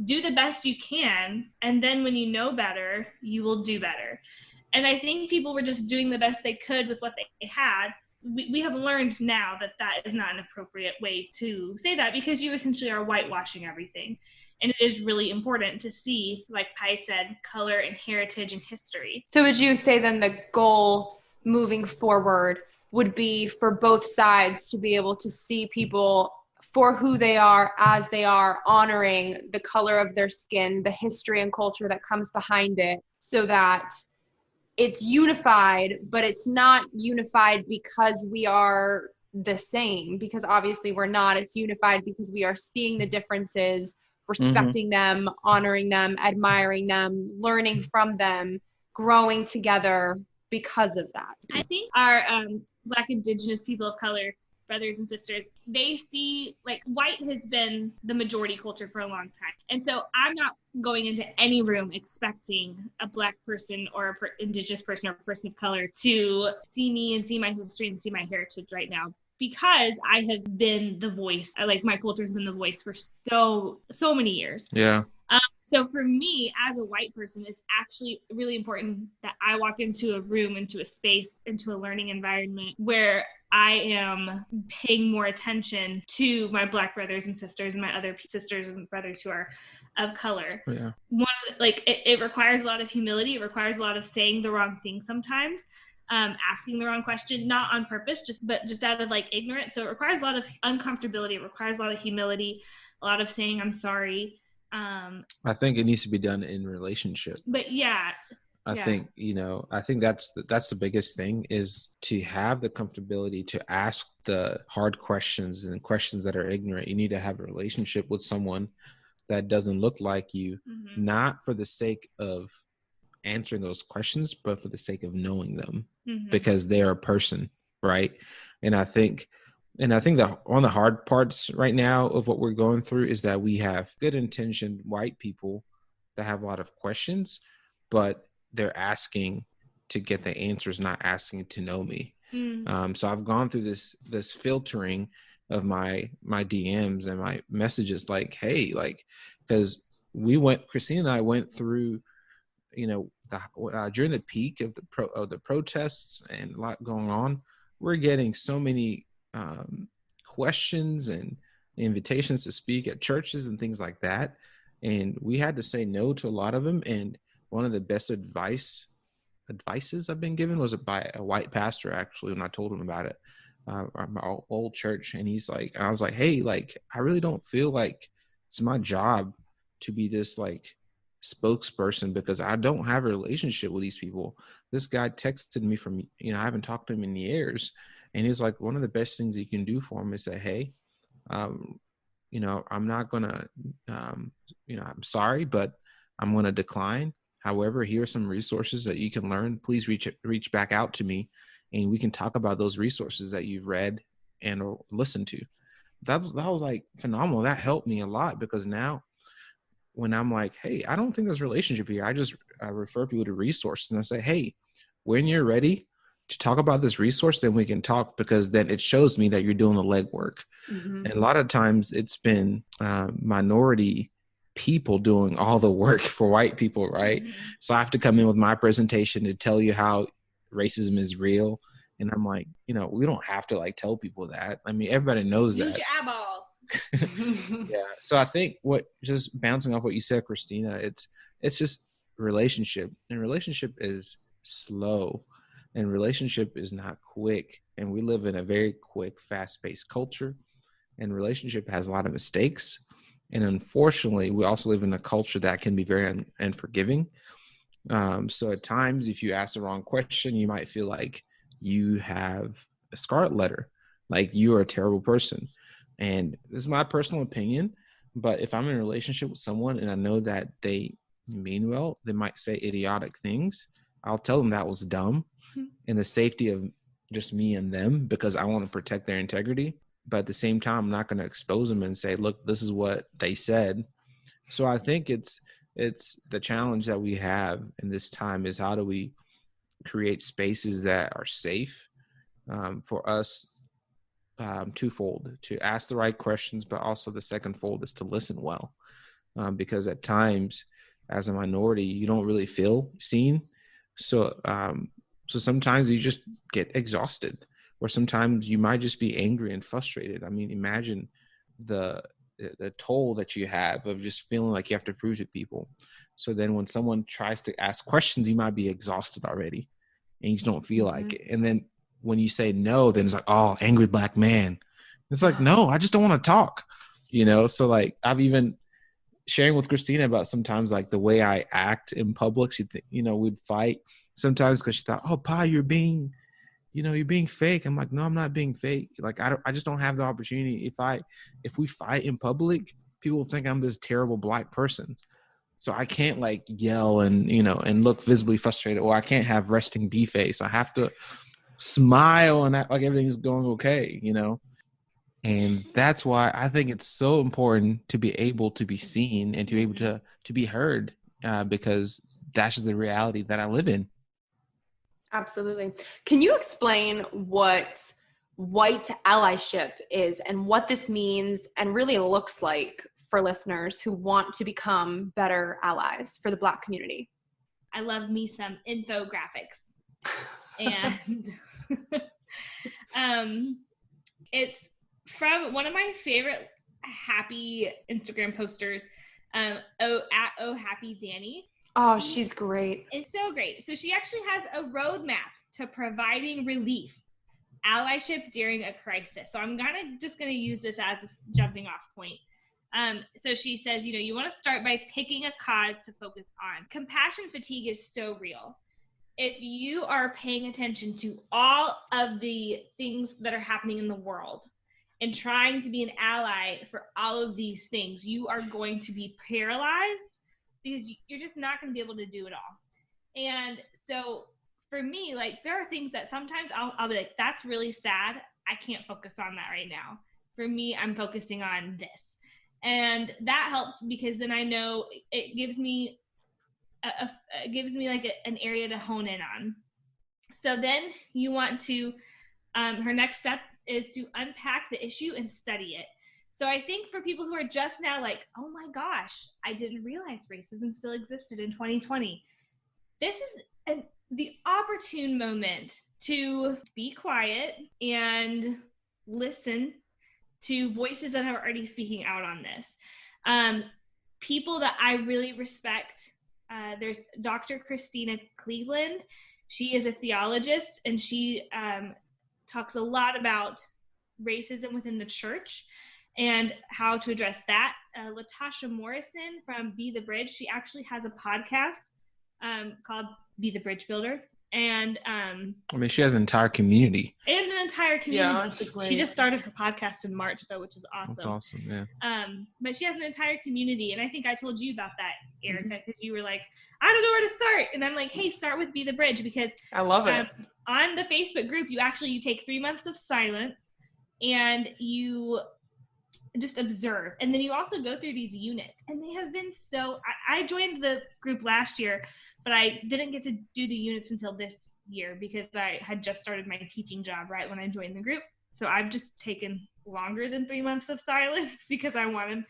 Do the best you can, and then when you know better, you will do better. And I think people were just doing the best they could with what they had. We have learned now that is not an appropriate way to say that, because you essentially are whitewashing everything. And it is really important to see, like Pai said, color and heritage and history. So would you say then the goal moving forward would be for both sides to be able to see people for who they are, as they are, honoring the color of their skin, the history and culture that comes behind it, so that it's unified, but it's not unified because we are the same, because obviously we're not. It's unified because we are seeing the differences, respecting them, honoring them, admiring them, learning from them, growing together because of that. I think our Black Indigenous people of color brothers and sisters, they see, like, white has been the majority culture for a long time. And so I'm not going into any room expecting a Black person or Indigenous person or a person of color to see me and see my history and see my heritage right now, because I have been the voice. Like, my culture has been the voice for so many years. Yeah. So for me, as a white person, it's actually really important that I walk into a room, into a space, into a learning environment where I am paying more attention to my Black brothers and sisters and my other sisters and brothers who are of color. Yeah. It requires a lot of humility. It requires a lot of saying the wrong thing sometimes, asking the wrong question, not on purpose, but just out of like ignorance. So it requires a lot of uncomfortability. It requires a lot of humility, a lot of saying I'm sorry. I think it needs to be done in relationship. But yeah. I think that's the biggest thing, is to have the comfortability to ask the hard questions and questions that are ignorant. You need to have a relationship with someone that doesn't look like you, not for the sake of answering those questions, but for the sake of knowing them, because they're a person, right? And I think that one of the hard parts right now of what we're going through is that we have good intentioned white people that have a lot of questions, but they're asking to get the answers, not asking to know me. So I've gone through this filtering of my DMs and my messages, like, hey, like, because Christina and I went through, during the peak of the protests and a lot going on, we're getting so many questions and invitations to speak at churches and things like that, and we had to say no to a lot of them. And one of the best advices I've been given was by a white pastor, actually, when I told him about it, my old church. And I was like, hey, like, I really don't feel like it's my job to be this like spokesperson, because I don't have a relationship with these people. This guy texted me from, I haven't talked to him in years. And he's like, one of the best things you can do for him is say, hey, I'm not going to, I'm sorry, but I'm going to decline. However, here are some resources that you can learn. Please reach back out to me, and we can talk about those resources that you've read and or listened to. That was like phenomenal. That helped me a lot, because now when I'm like, hey, I don't think there's a relationship here, I refer people to resources, and I say, hey, when you're ready to talk about this resource, then we can talk, because then it shows me that you're doing the legwork. And a lot of times it's been minority people doing all the work for white people, right? So I have to come in with my presentation to tell you how racism is real. And I'm like, we don't have to like tell people that. I mean, everybody knows that. Use your eyeballs. Yeah. So I think just bouncing off what you said, Christina, it's just relationship, and relationship is slow, and relationship is not quick. And we live in a very quick, fast-paced culture, and relationship has a lot of mistakes. And unfortunately, we also live in a culture that can be very unforgiving. So at times, if you ask the wrong question, you might feel like you have a scarlet letter, like you are a terrible person. And this is my personal opinion, but if I'm in a relationship with someone and I know that they mean well, they might say idiotic things, I'll tell them that was dumb in the safety of just me and them, because I want to protect their integrity. But at the same time, I'm not going to expose them and say, look, this is what they said. So I think it's the challenge that we have in this time is, how do we create spaces that are safe for us, twofold, to ask the right questions, but also the second fold is to listen well, because at times as a minority, you don't really feel seen. So sometimes you just get exhausted, or sometimes you might just be angry and frustrated. I mean, imagine the toll that you have of just feeling like you have to prove to people. So then when someone tries to ask questions, you might be exhausted already and you just don't feel like it. And then when you say no, then it's like, oh, angry black man. It's like, no, I just don't want to talk, So like, I've even sharing with Christina about sometimes like the way I act in public. She, we'd fight sometimes because she thought, oh, Pa, you're being fake. I'm like, no, I'm not being fake. Like, I just don't have the opportunity. If we fight in public, people think I'm this terrible black person. So I can't like yell and, and look visibly frustrated, or I can't have resting B face. I have to smile and act like everything's going okay, And that's why I think it's so important to be able to be seen and to be able to be heard, because that's just the reality that I live in. Absolutely. Can you explain what white allyship is and what this means and really looks like for listeners who want to become better allies for the Black community? I love me some infographics. And it's from one of my favorite happy Instagram posters, at Oh Happy Danny. Oh, she's great. It's so great. So she actually has a roadmap to providing relief, allyship during a crisis. So I'm just gonna use this as a jumping off point. So she says, you want to start by picking a cause to focus on. Compassion fatigue is so real. If you are paying attention to all of the things that are happening in the world and trying to be an ally for all of these things, you are going to be paralyzed because you're just not going to be able to do it all. And so for me, like, there are things that sometimes I'll be like, that's really sad. I can't focus on that right now. For me, I'm focusing on this. And that helps because then I know it gives me like an area to hone in on. So then you want to, her next step is to unpack the issue and study it. So I think for people who are just now like, oh my gosh, I didn't realize racism still existed in 2020. This is the opportune moment to be quiet and listen to voices that are already speaking out on this. People that I really respect, there's Dr. Christina Cleveland. She is a theologist, and she talks a lot about racism within the church and how to address that. Latasha Morrison from Be the Bridge, she actually has a podcast called Be the Bridge Builder. And she has an entire community. And an entire community. Yeah, it's great. She just started her podcast in March, though, which is awesome. That's awesome, yeah. But she has an entire community, and I think I told you about that, Erica, because you were like, I don't know where to start. And I'm like, hey, start with Be the Bridge, because I love it. On the Facebook group, you take 3 months of silence, and you just observe. And then you also go through these units, and they have been so, I joined the group last year, but I didn't get to do the units until this year because I had just started my teaching job right when I joined the group. So I've just taken longer than 3 months of silence because I want to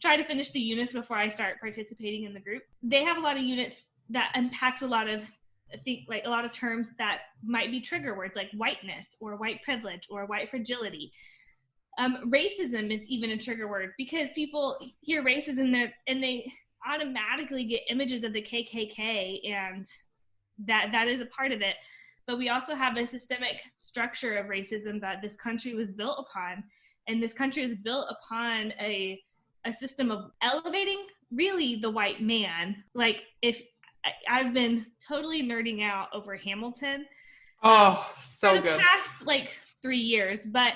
try to finish the units before I start participating in the group. They have a lot of units that unpacks a lot of, I think, like a lot of terms that might be trigger words, like whiteness or white privilege or white fragility. Racism is even a trigger word because people hear racism there and they automatically get images of the KKK, and that is a part of it. But we also have a systemic structure of racism that this country was built upon, and this country is built upon a system of elevating really the white man. Like, if I've been totally nerding out over Hamilton So for the good. past like 3 years, but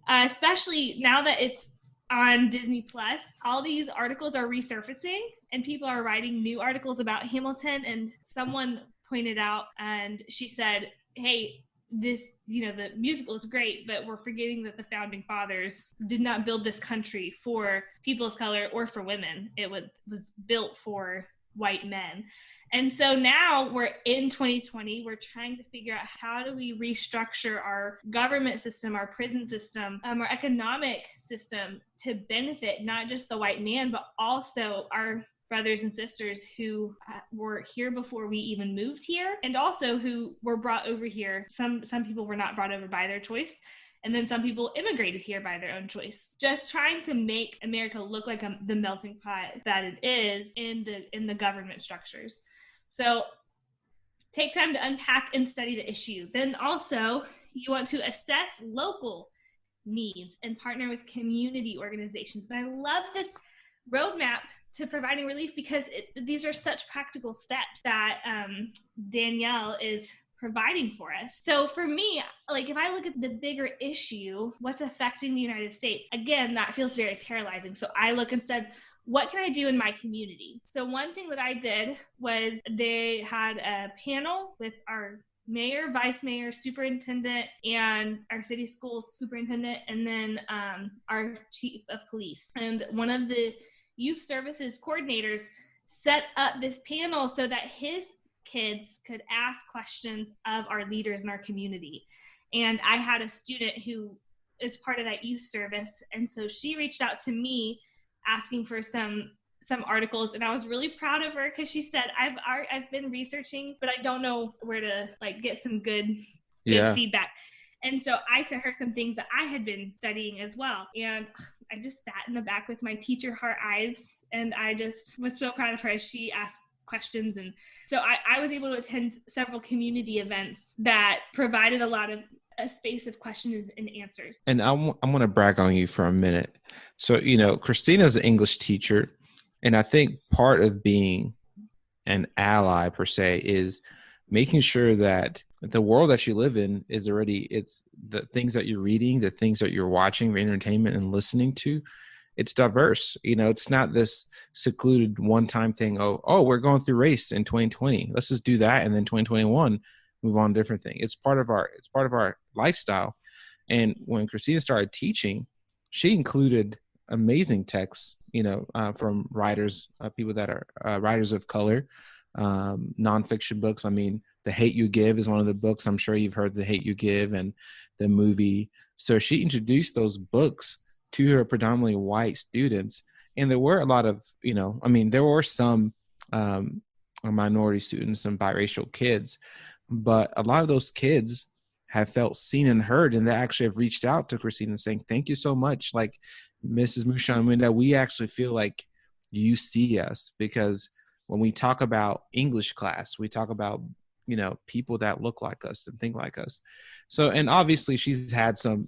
especially now that it's on Disney Plus, all these articles are resurfacing and people are writing new articles about Hamilton, and someone pointed out, and she said, hey, this, the musical is great, but we're forgetting that the founding fathers did not build this country for people of color or for women. It was built for white men. And so now we're in 2020, we're trying to figure out how do we restructure our government system, our prison system, our economic system to benefit not just the white man, but also our brothers and sisters who were here before we even moved here, and also who were brought over here. Some people were not brought over by their choice, and then some people immigrated here by their own choice. Just trying to make America look like the melting pot that it is in the government structures. So take time to unpack and study the issue. Then also you want to assess local needs and partner with community organizations. And I love this roadmap to providing relief because these are such practical steps that Danielle is providing for us. So for me, like if I look at the bigger issue, what's affecting the United States, again, that feels very paralyzing. So I look and said, what can I do in my community? So one thing that I did was they had a panel with our mayor, vice mayor, superintendent, and our city school superintendent, and then our chief of police. And one of the youth services coordinators set up this panel so that his kids could ask questions of our leaders in our community. And I had a student who is part of that youth service, and so she reached out to me asking for some articles, and I was really proud of her because she said, I've been researching, but I don't know where to get some good feedback. And so I sent her some things that I had been studying as well. And I just sat in the back with my teacher heart eyes, and I just was so proud of her as she asked questions. And so I was able to attend several community events that provided a lot of a space of questions and answers. And I'm going to brag on you for a minute. So, Christina's an English teacher. And I think part of being an ally per se is making sure that the world that you live in is it's the things that you're reading, the things that you're watching for entertainment and listening to, it's diverse. It's not this secluded one-time thing. Oh, we're going through race in 2020. Let's just do that. And then 2021, move on to different thing. It's part of our lifestyle. And when Christina started teaching, she included amazing texts, from writers, people that are writers of color, nonfiction books. I mean, The Hate You Give is one of the books. I'm sure you've heard The Hate You Give and the movie. So she introduced those books to her predominantly white students. And there were a lot of, there were some minority students, some biracial kids, but a lot of those kids have felt seen and heard, and they actually have reached out to Christina saying, thank you so much. Like, Mrs. Mushayamunda, we actually feel like you see us, because when we talk about English class, we talk about, people that look like us and think like us. So, and obviously she's had some,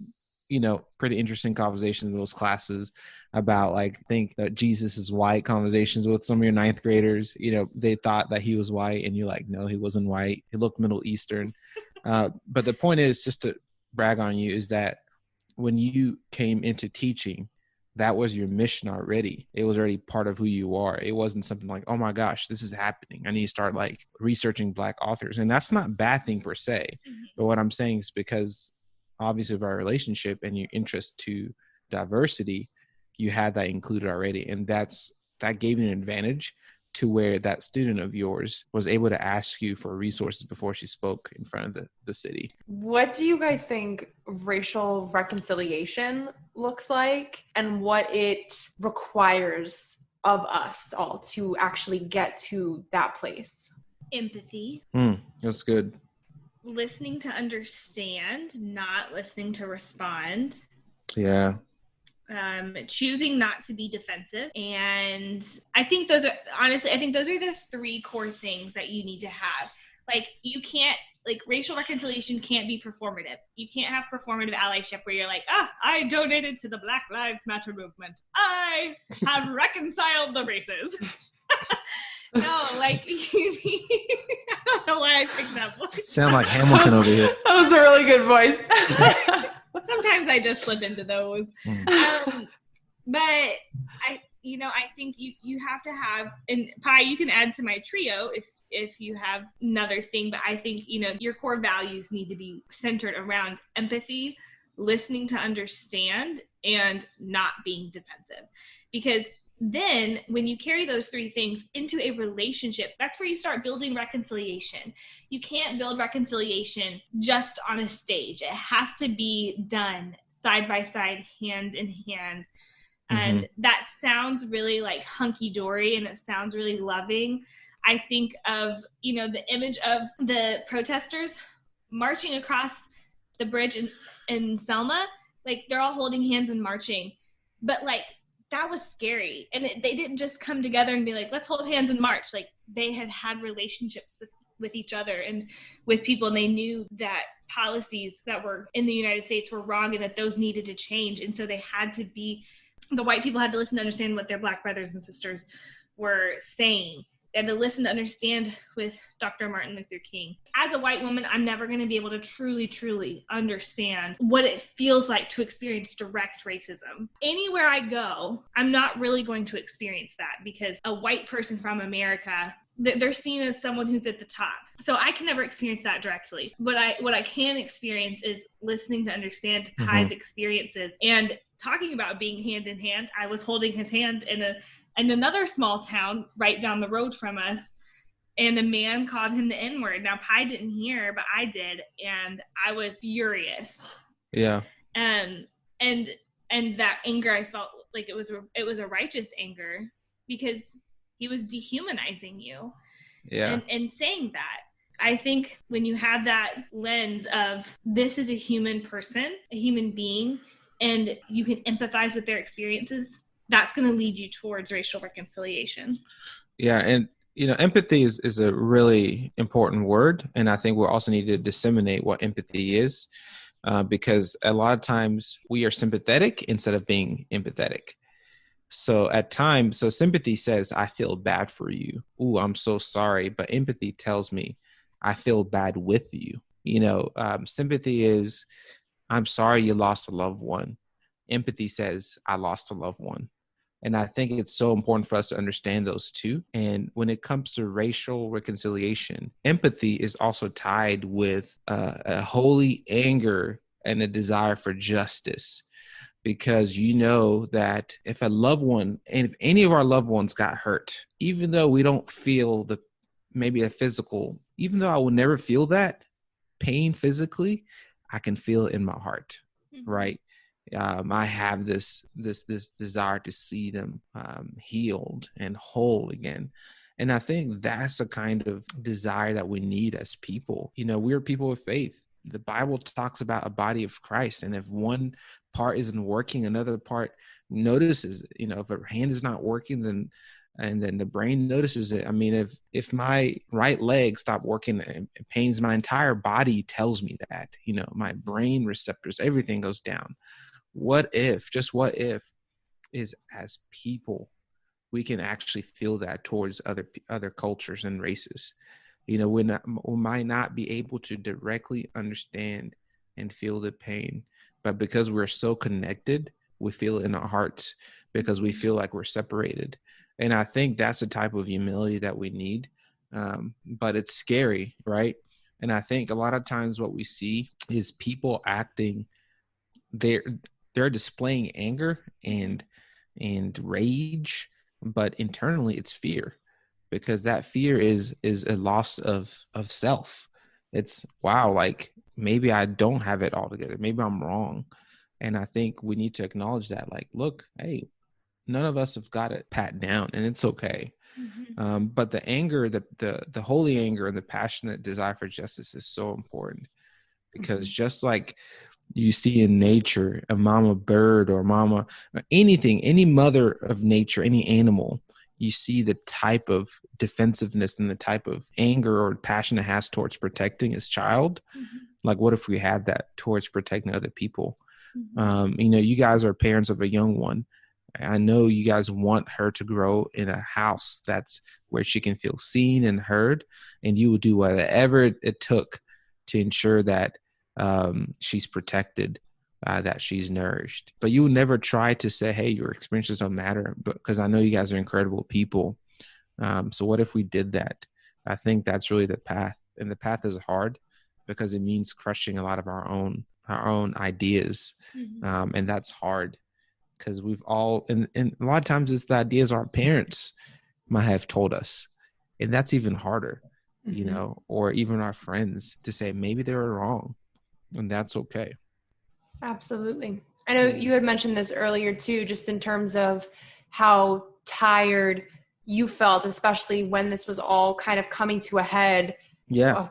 pretty interesting conversations in those classes about think that Jesus is white conversations with some of your ninth graders. They thought that he was white, and you're like, no, he wasn't white. He looked Middle Eastern. But the point is, just to brag on you, is that when you came into teaching, that was your mission already. It was already part of who you are. It wasn't something like, oh my gosh, this is happening, I need to start researching Black authors. And that's not a bad thing per se. But what I'm saying is, because obviously of our relationship and your interest to diversity, you had that included already. And that gave you an advantage to where that student of yours was able to ask you for resources before she spoke in front of the city. What do you guys think racial reconciliation looks like, and what it requires of us all to actually get to that place? Empathy. That's good. Listening to understand, not listening to respond. Yeah. Choosing not to be defensive. And I think those are the three core things that you need to have. You can't, racial reconciliation can't be performative. You can't have performative allyship where you're like, I donated to the Black Lives Matter movement, I have reconciled the races. No, you need, I don't know why I picked that voice. Sound like Hamilton over here. That was a really good voice. Sometimes I just slip into those. But I think you have to have, and Pi, you can add to my trio if you have another thing, but I think, your core values need to be centered around empathy, listening to understand, and not being defensive. Because then when you carry those three things into a relationship, that's where you start building reconciliation. You can't build reconciliation just on a stage. It has to be done side by side, hand in hand. And that sounds really like hunky-dory, and it sounds really loving. I think of, the image of the protesters marching across the bridge in Selma. Like, they're all holding hands and marching. But, like, that was scary. And they didn't just come together and be like, let's hold hands and march. Like, they had relationships with each other and with people, and they knew that policies that were in the United States were wrong and that those needed to change. And so the white people had to listen to understand what their Black brothers and sisters were saying. They had to listen to understand with Dr. Martin Luther King. As a white woman, I'm never going to be able to truly, truly understand what it feels like to experience direct racism. Anywhere I go, I'm not really going to experience that, because a white person from America, they're seen as someone who's at the top. So I can never experience that directly. What I can experience is listening to understand Pai's experiences and talking about being hand in hand. I was holding his hand in another small town right down the road from us, and a man called him the N-word. Now, Pai didn't hear, but I did, and I was furious. Yeah. And that anger, I felt like it was a righteous anger, because he was dehumanizing you. Yeah. And saying that. I think when you have that lens of, this is a human person, a human being, and you can empathize with their experiences, that's going to lead you towards racial reconciliation. Yeah. And, empathy is a really important word. And I think we also need to disseminate what empathy is, because a lot of times we are sympathetic instead of being empathetic. So at times, sympathy says, I feel bad for you. Ooh, I'm so sorry. But empathy tells me, I feel bad with you. Sympathy is, I'm sorry you lost a loved one. Empathy says, I lost a loved one. And I think it's so important for us to understand those two. And when it comes to racial reconciliation, empathy is also tied with a holy anger and a desire for justice. Because that if a loved one, and if any of our loved ones got hurt, even though we don't feel maybe a physical, even though I will never feel that pain physically, I can feel it in my heart, right? I have this desire to see them healed and whole again. And I think that's a kind of desire that we need as people. We're people of faith. The Bible talks about a body of Christ. And if one part isn't working, another part notices, if a hand is not working, then the brain notices it. I mean, if my right leg stopped working, it pains my entire body, tells me that, my brain receptors, everything goes down. What if is as people, we can actually feel that towards other cultures and races. We might not be able to directly understand and feel the pain, but because we're so connected, we feel it in our hearts, because we feel like we're separated. And I think that's the type of humility that we need. But it's scary, right? And I think a lot of times what we see is people acting, they're displaying anger and rage, but internally it's fear. Because that fear is a loss of self. It's, wow, like maybe I don't have it all together. Maybe I'm wrong. And I think we need to acknowledge that, like, look, hey, none of us have got it pat down, and it's okay. But the anger, the holy anger and the passionate desire for justice is so important, because just like you see in nature, a mama bird or anything, any mother of nature, any animal, you see the type of defensive-ness and the type of anger or passion it has towards protecting its child. Like, what if we had that towards protecting other people? You guys are parents of a young one. I know you guys want her to grow in a house that's where she can feel seen and heard, and you would do whatever it took to ensure that she's protected. that she's nourished. But you would never try to say, hey, your experiences don't matter, but because I know you guys are incredible people. So what if we did that? I think that's really the path. And the path is hard because it means crushing a lot of our own ideas. And that's hard because we've all, and a lot of times it's the ideas our parents might have told us. And that's even harder, you know, or even our friends to say, maybe they were wrong, and that's okay. Absolutely. I know you had mentioned this earlier too, just in terms of how tired you felt, especially when this was all kind of coming to a head a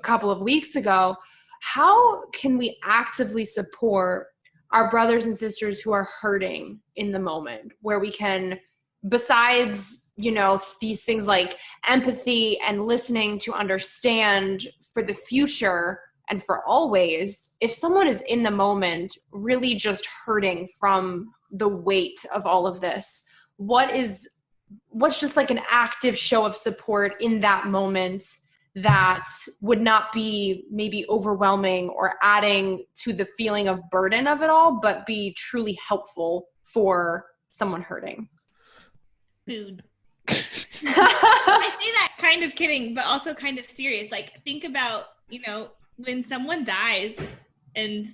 couple of weeks ago. How can we actively support our brothers and sisters who are hurting in the moment, where we can, besides, you know, these things like empathy and listening to understand for the future and for always, if someone is in the moment really just hurting from the weight of all of this, what's just like an active show of support in that moment that would not be maybe overwhelming or adding to the feeling of burden of it all, but be truly helpful for someone hurting? Food. I say that kind of kidding, but also kind of serious. Like, think about, you know, when someone dies and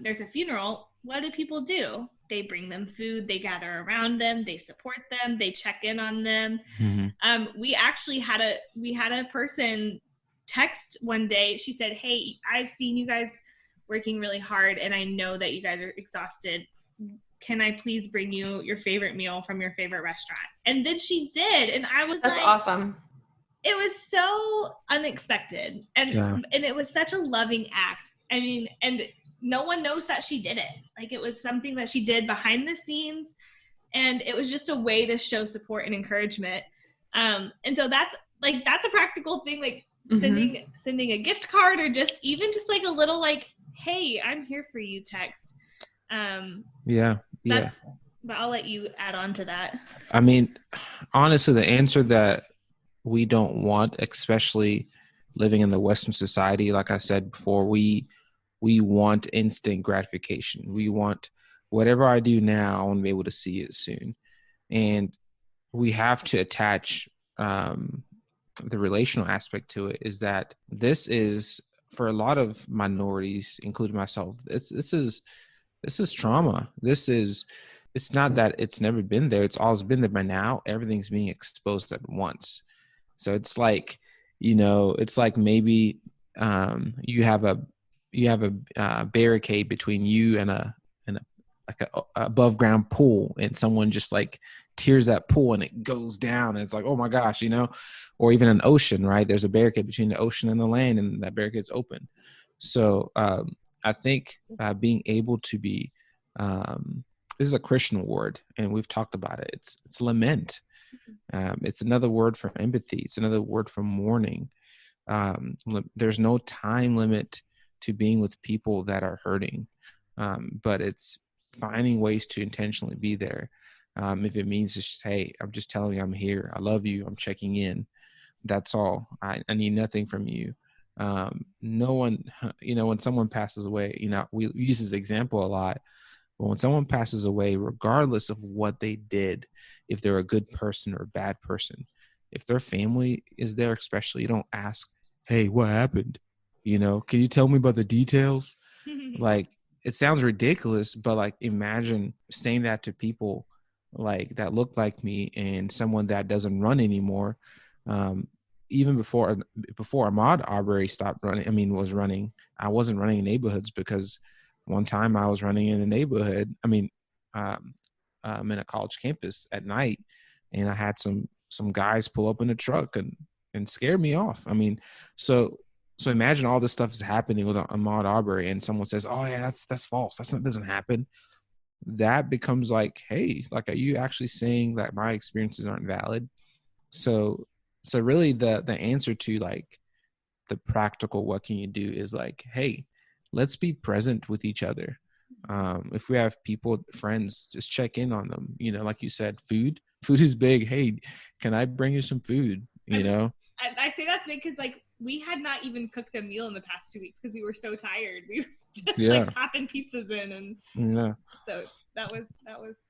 there's a funeral, what do people do? They bring them food, they gather around them, they support them, they check in on them. We actually had a person text one day. She said, hey, I've seen you guys working really hard and I know that you guys are exhausted. Can I please bring you your favorite meal from your favorite restaurant? And then she did. And I was That's awesome. It was so unexpected. And it was such a loving act. I mean, and no one knows that she did it. Like, it was something that she did behind the scenes. And it was just a way to show support and encouragement. And so that's a practical thing, like sending a gift card, or just like a little like, hey, I'm here for you text. But I'll let you add on to that. I mean, honestly, the answer that we don't want, especially living in the Western society, like I said before, we want instant gratification. We want whatever I do now, I want to be able to see it soon. And we have to attach the relational aspect to it, is that this is, for a lot of minorities, including myself, this is trauma. It's not that it's never been there. It's always been there, but now everything's being exposed at once. So it's like, you know, it's like maybe you have a barricade between you and a above ground pool, and someone just like tears that pool and it goes down, and it's like, oh my gosh, you know, or even an ocean, right? There's a barricade between the ocean and the land, and that barricade's open. So I think being able to be, this is a Christian word, and we've talked about it. It's lament. It's another word for empathy. It's another word for mourning. There's no time limit to being with people that are hurting, but it's finding ways to intentionally be there. If it means just, hey, I'm just telling you I'm here. I love you. I'm checking in. That's all. I need nothing from you. No one, you know, when someone passes away, you know, we use this example a lot, but when someone passes away, regardless of what they did, if they're a good person or a bad person, if their family is there, especially, you don't ask, hey, what happened? You know, can you tell me about the details? Like, it sounds ridiculous, but like, imagine saying that to people like that look like me, and someone that doesn't run anymore. Even before Ahmaud Arbery stopped running, was running, I wasn't running in neighborhoods, because one time I was running in a neighborhood, in a college campus at night, and I had some guys pull up in a truck and scare me off. So imagine all this stuff is happening with Ahmaud Arbery, and someone says, oh yeah, that's false. That doesn't happen. That becomes like, hey, like, are you actually saying that my experiences aren't valid? So really the answer to like the practical, what can you do, is like, hey, let's be present with each other. If we have people, friends, just check in on them. You know, like you said, food is big. Hey, can I bring you some food? You know, I say that's big because like we had not even cooked a meal in the past 2 weeks because we were so tired. just Yeah. like popping pizzas in, and Yeah. so that was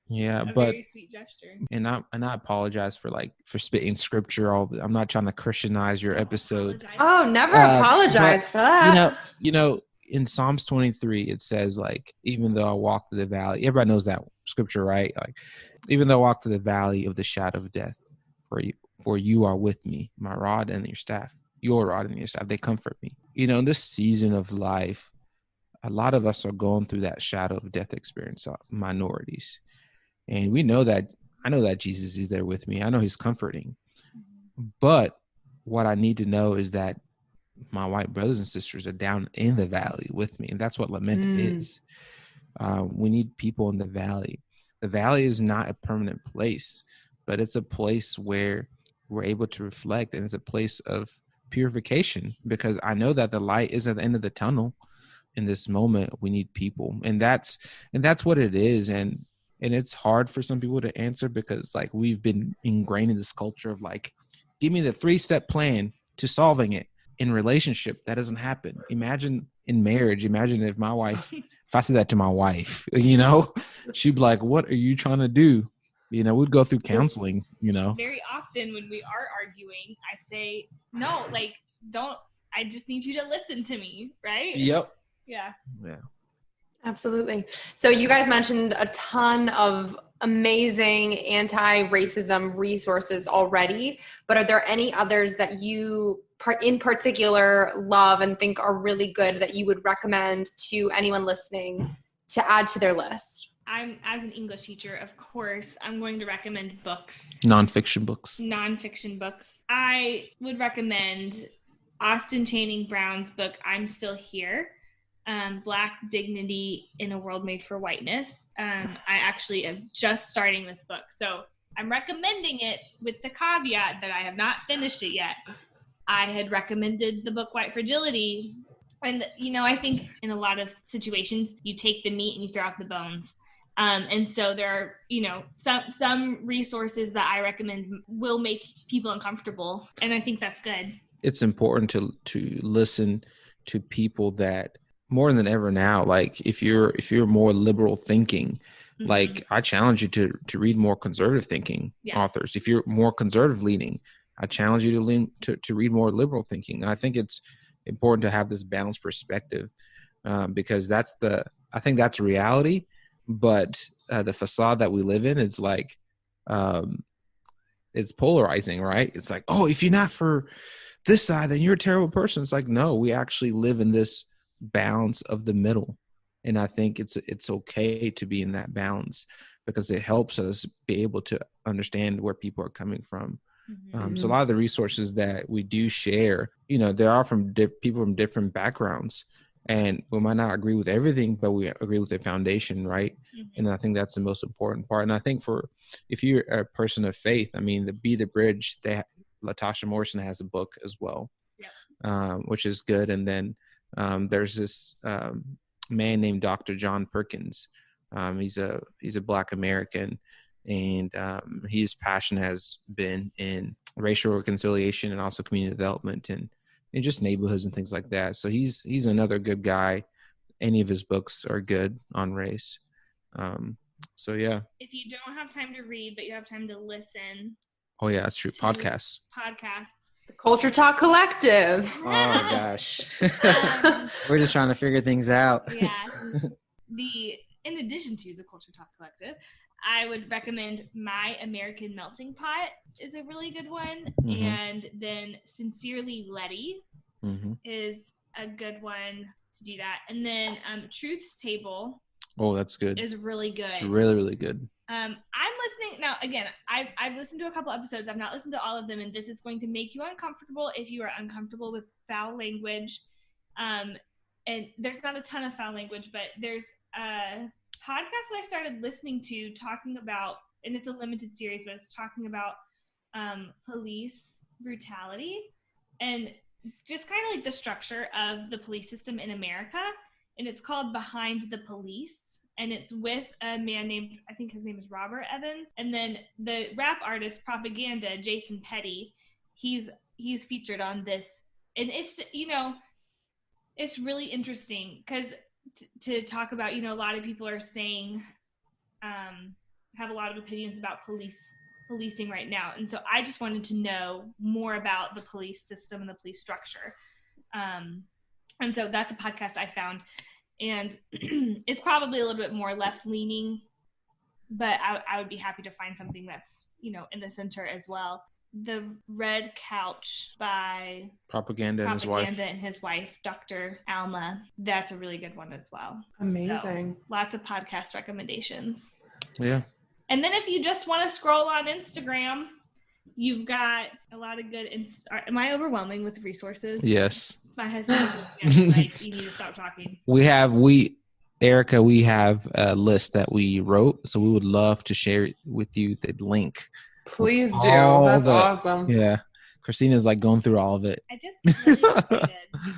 Yeah, a but very sweet gesture. and I apologize for spitting scripture. I'm not trying to Christianize your Don't episode. apologize. Oh, never but, apologize for that. You know, in Psalms 23, it says like, even though I walk through the valley, everybody knows that scripture, right? Like, even though I walk through the valley of the shadow of death, for you are with me, my rod and your rod and your staff, they comfort me. You know, in this season of life, a lot of us are going through that shadow of death experience, minorities. And we know that, I know that Jesus is there with me. I know he's comforting. But what I need to know is that my white brothers and sisters are down in the valley with me. And that's what lament is. We need people in the valley. The valley is not a permanent place, but it's a place where we're able to reflect, and it's a place of purification, because I know that the light is at the end of the tunnel. In this moment, we need people, and that's what it is. And it's hard for some people to answer, because like, we've been ingrained in this culture of like, give me the 3-step plan to solving it. In relationship, that doesn't happen. Imagine in marriage, imagine if my wife, if I said that to my wife, you know, she'd be like, what are you trying to do? You know, we'd go through counseling, you know. Very often when we are arguing, I say, no, like, I just need you to listen to me, right? Yep. Yeah. Absolutely. So you guys mentioned a ton of amazing anti-racism resources already, but are there any others that you in particular love and think are really good that you would recommend to anyone listening to add to their list? As an English teacher, of course, I'm going to recommend books. Nonfiction books. I would recommend Austin Channing Brown's book, I'm Still Here. Black Dignity in a World Made for Whiteness. I actually am just starting this book, so I'm recommending it with the caveat that I have not finished it yet. I had recommended the book White Fragility, and I think in a lot of situations you take the meat and you throw out the bones. And so there are, some resources that I recommend will make people uncomfortable, and I think that's good. It's important to listen to people that, more than ever now, like if you're more liberal thinking, like I challenge you to read more conservative thinking authors. If you're more conservative leaning, I challenge you to read more liberal thinking. And I think it's important to have this balanced perspective, because I think that's reality. But the facade that we live in, it's like, it's polarizing, right? It's like, oh, if you're not for this side, then you're a terrible person. It's like, no, we actually live in this balance of the middle. And I think it's okay to be in that balance, because it helps us be able to understand where people are coming from. So a lot of the resources that we do share, there are from people from different backgrounds, and we might not agree with everything, but we agree with the foundation, right? And I think that's the most important part. And I think if you're a person of faith, I mean, the Be the Bridge, Latasha Morrison has a book as well, which is good. And then there's this man named Dr. John Perkins. He's a Black American, and his passion has been in racial reconciliation and also community development and just neighborhoods and things like that. So he's another good guy. Any of his books are good on race. So yeah. If you don't have time to read, but you have time to listen. Oh yeah, that's true. Podcasts. The Culture Talk Collective. Oh gosh. We're just trying to figure things out. Yeah. In addition to the Culture Talk Collective, I would recommend My American Melting Pot is a really good one. And then Sincerely Letty is a good one to do that. And then Truth's Table. Oh, that's good. Is really good. It's really, really good. I'm listening now. Again, I've listened to a couple episodes. I've not listened to all of them, and this is going to make you uncomfortable if you are uncomfortable with foul language. And there's not a ton of foul language, but there's a podcast that I started listening to talking about, and it's a limited series, but it's talking about police brutality and just kind of like the structure of the police system in America. And it's called Behind the Police. And it's with a man named, I think his name is Robert Evans. And then the rap artist Propaganda, Jason Petty, he's featured on this. And it's, it's really interesting because to talk about, a lot of people are saying, have a lot of opinions about policing right now. And so I just wanted to know more about the police system and the police structure. And so that's a podcast I found, and it's probably a little bit more left-leaning, but I would be happy to find something that's, in the center as well. The Red Couch by Propaganda and his wife, Dr. Alma. That's a really good one as well. Amazing. So, lots of podcast recommendations. Yeah. And then if you just want to scroll on Instagram, you've got a lot of good. Am I overwhelming with resources? Yes. My husband is like, you need to stop talking. Erica, we have a list that we wrote, so we would love to share with you the link. Please do. That's awesome. Yeah. Christina's like going through all of it. I just really excited.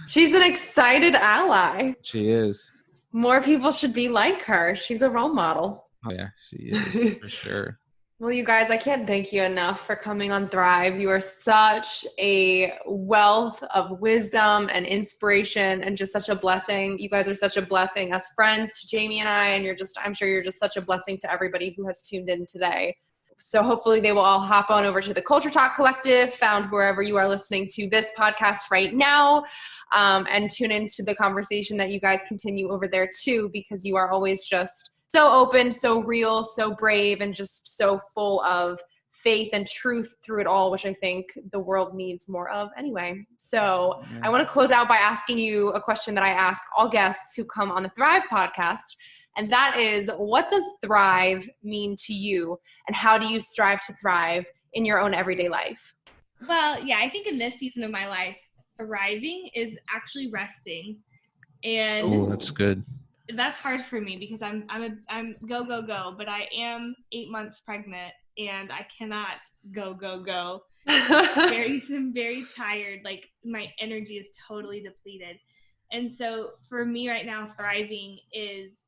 She's an excited ally. She is. More people should be like her. She's a role model. Oh, yeah, she is for sure. Well, you guys, I can't thank you enough for coming on Thrive. You are such a wealth of wisdom and inspiration and just such a blessing. You guys are such a blessing as friends to Jamie and I, and I'm sure you're just such a blessing to everybody who has tuned in today. So hopefully they will all hop on over to the Culture Talk Collective, found wherever you are listening to this podcast right now, and tune into the conversation that you guys continue over there too, because you are always just so open, so real, so brave, and just so full of faith and truth through it all, which I think the world needs more of anyway. So I want to close out by asking you a question that I ask all guests who come on the Thrive podcast. And that is, what does thrive mean to you? And how do you strive to thrive in your own everyday life? Well, yeah, I think in this season of my life, thriving is actually resting. And oh, that's good. That's hard for me because I'm go, go, go, but I am 8 months pregnant and I cannot go, go, go. I'm very tired. Like my energy is totally depleted. And so for me right now, thriving is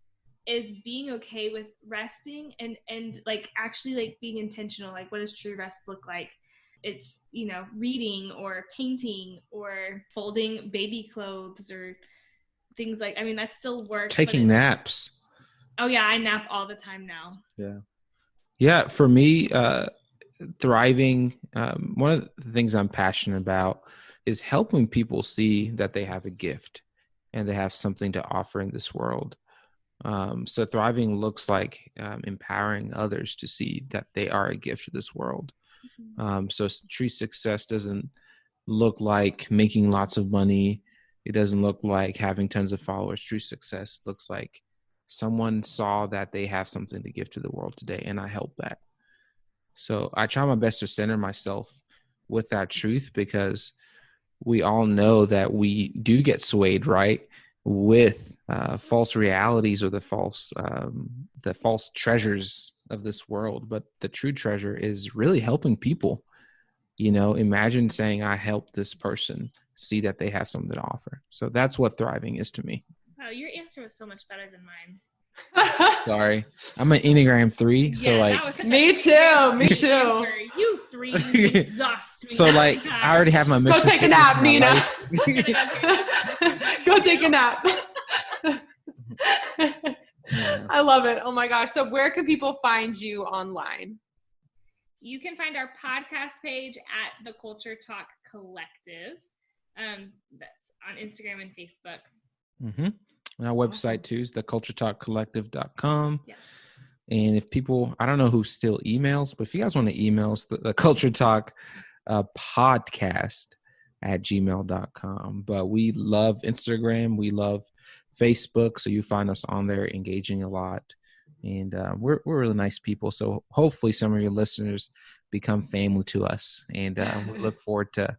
being okay with resting and like actually like being intentional. Like, what does true rest look like? It's, reading or painting or folding baby clothes or things like, that's still work. Taking naps. Oh yeah, I nap all the time now. Yeah. Yeah, for me, thriving, one of the things I'm passionate about is helping people see that they have a gift and they have something to offer in this world. So thriving looks like empowering others to see that they are a gift to this world. Mm-hmm. So true success doesn't look like making lots of money. It doesn't look like having tons of followers. True success looks like someone saw that they have something to give to the world today, and I help that. So I try my best to center myself with that truth, because we all know that we do get swayed, right, with false realities or the false treasures of this world. But the true treasure is really helping people. Imagine saying, I helped this person see that they have something to offer. So that's what thriving is to me. Wow, your answer was so much better than mine. Sorry, I'm an Enneagram 3, so me too. You 3 exhaust me. So like, I already have my mission. Go take a nap, Nina. Go take a nap. Yeah. I love it. Oh my gosh. So where can people find you online? You can find our podcast page at the Culture Talk Collective. That's on Instagram and Facebook. Mm-hmm. And our website too is theculturetalkcollective.com. Yes. And if people, I don't know who still emails, but if you guys want to email us, the Culture Talk podcast at gmail.com. But we love Instagram. We love Facebook. So you find us on there engaging a lot. And we're really nice people. So hopefully some of your listeners become family to us. And we look forward to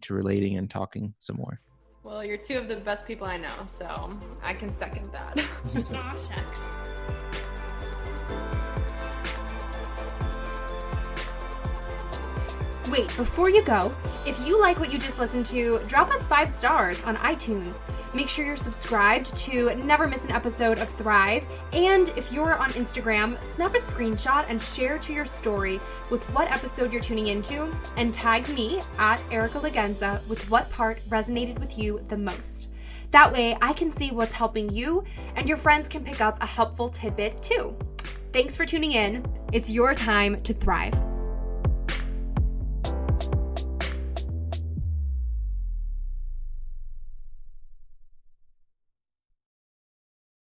relating and talking some more. Well, you're two of the best people I know, so I can second that. Aw, shucks. Wait, before you go, if you like what you just listened to, drop us 5 stars on iTunes. Make sure you're subscribed to never miss an episode of Thrive. And if you're on Instagram, snap a screenshot and share to your story with what episode you're tuning into, and tag me at Erica Lagenza with what part resonated with you the most. That way, I can see what's helping you, and your friends can pick up a helpful tidbit too. Thanks for tuning in. It's your time to thrive.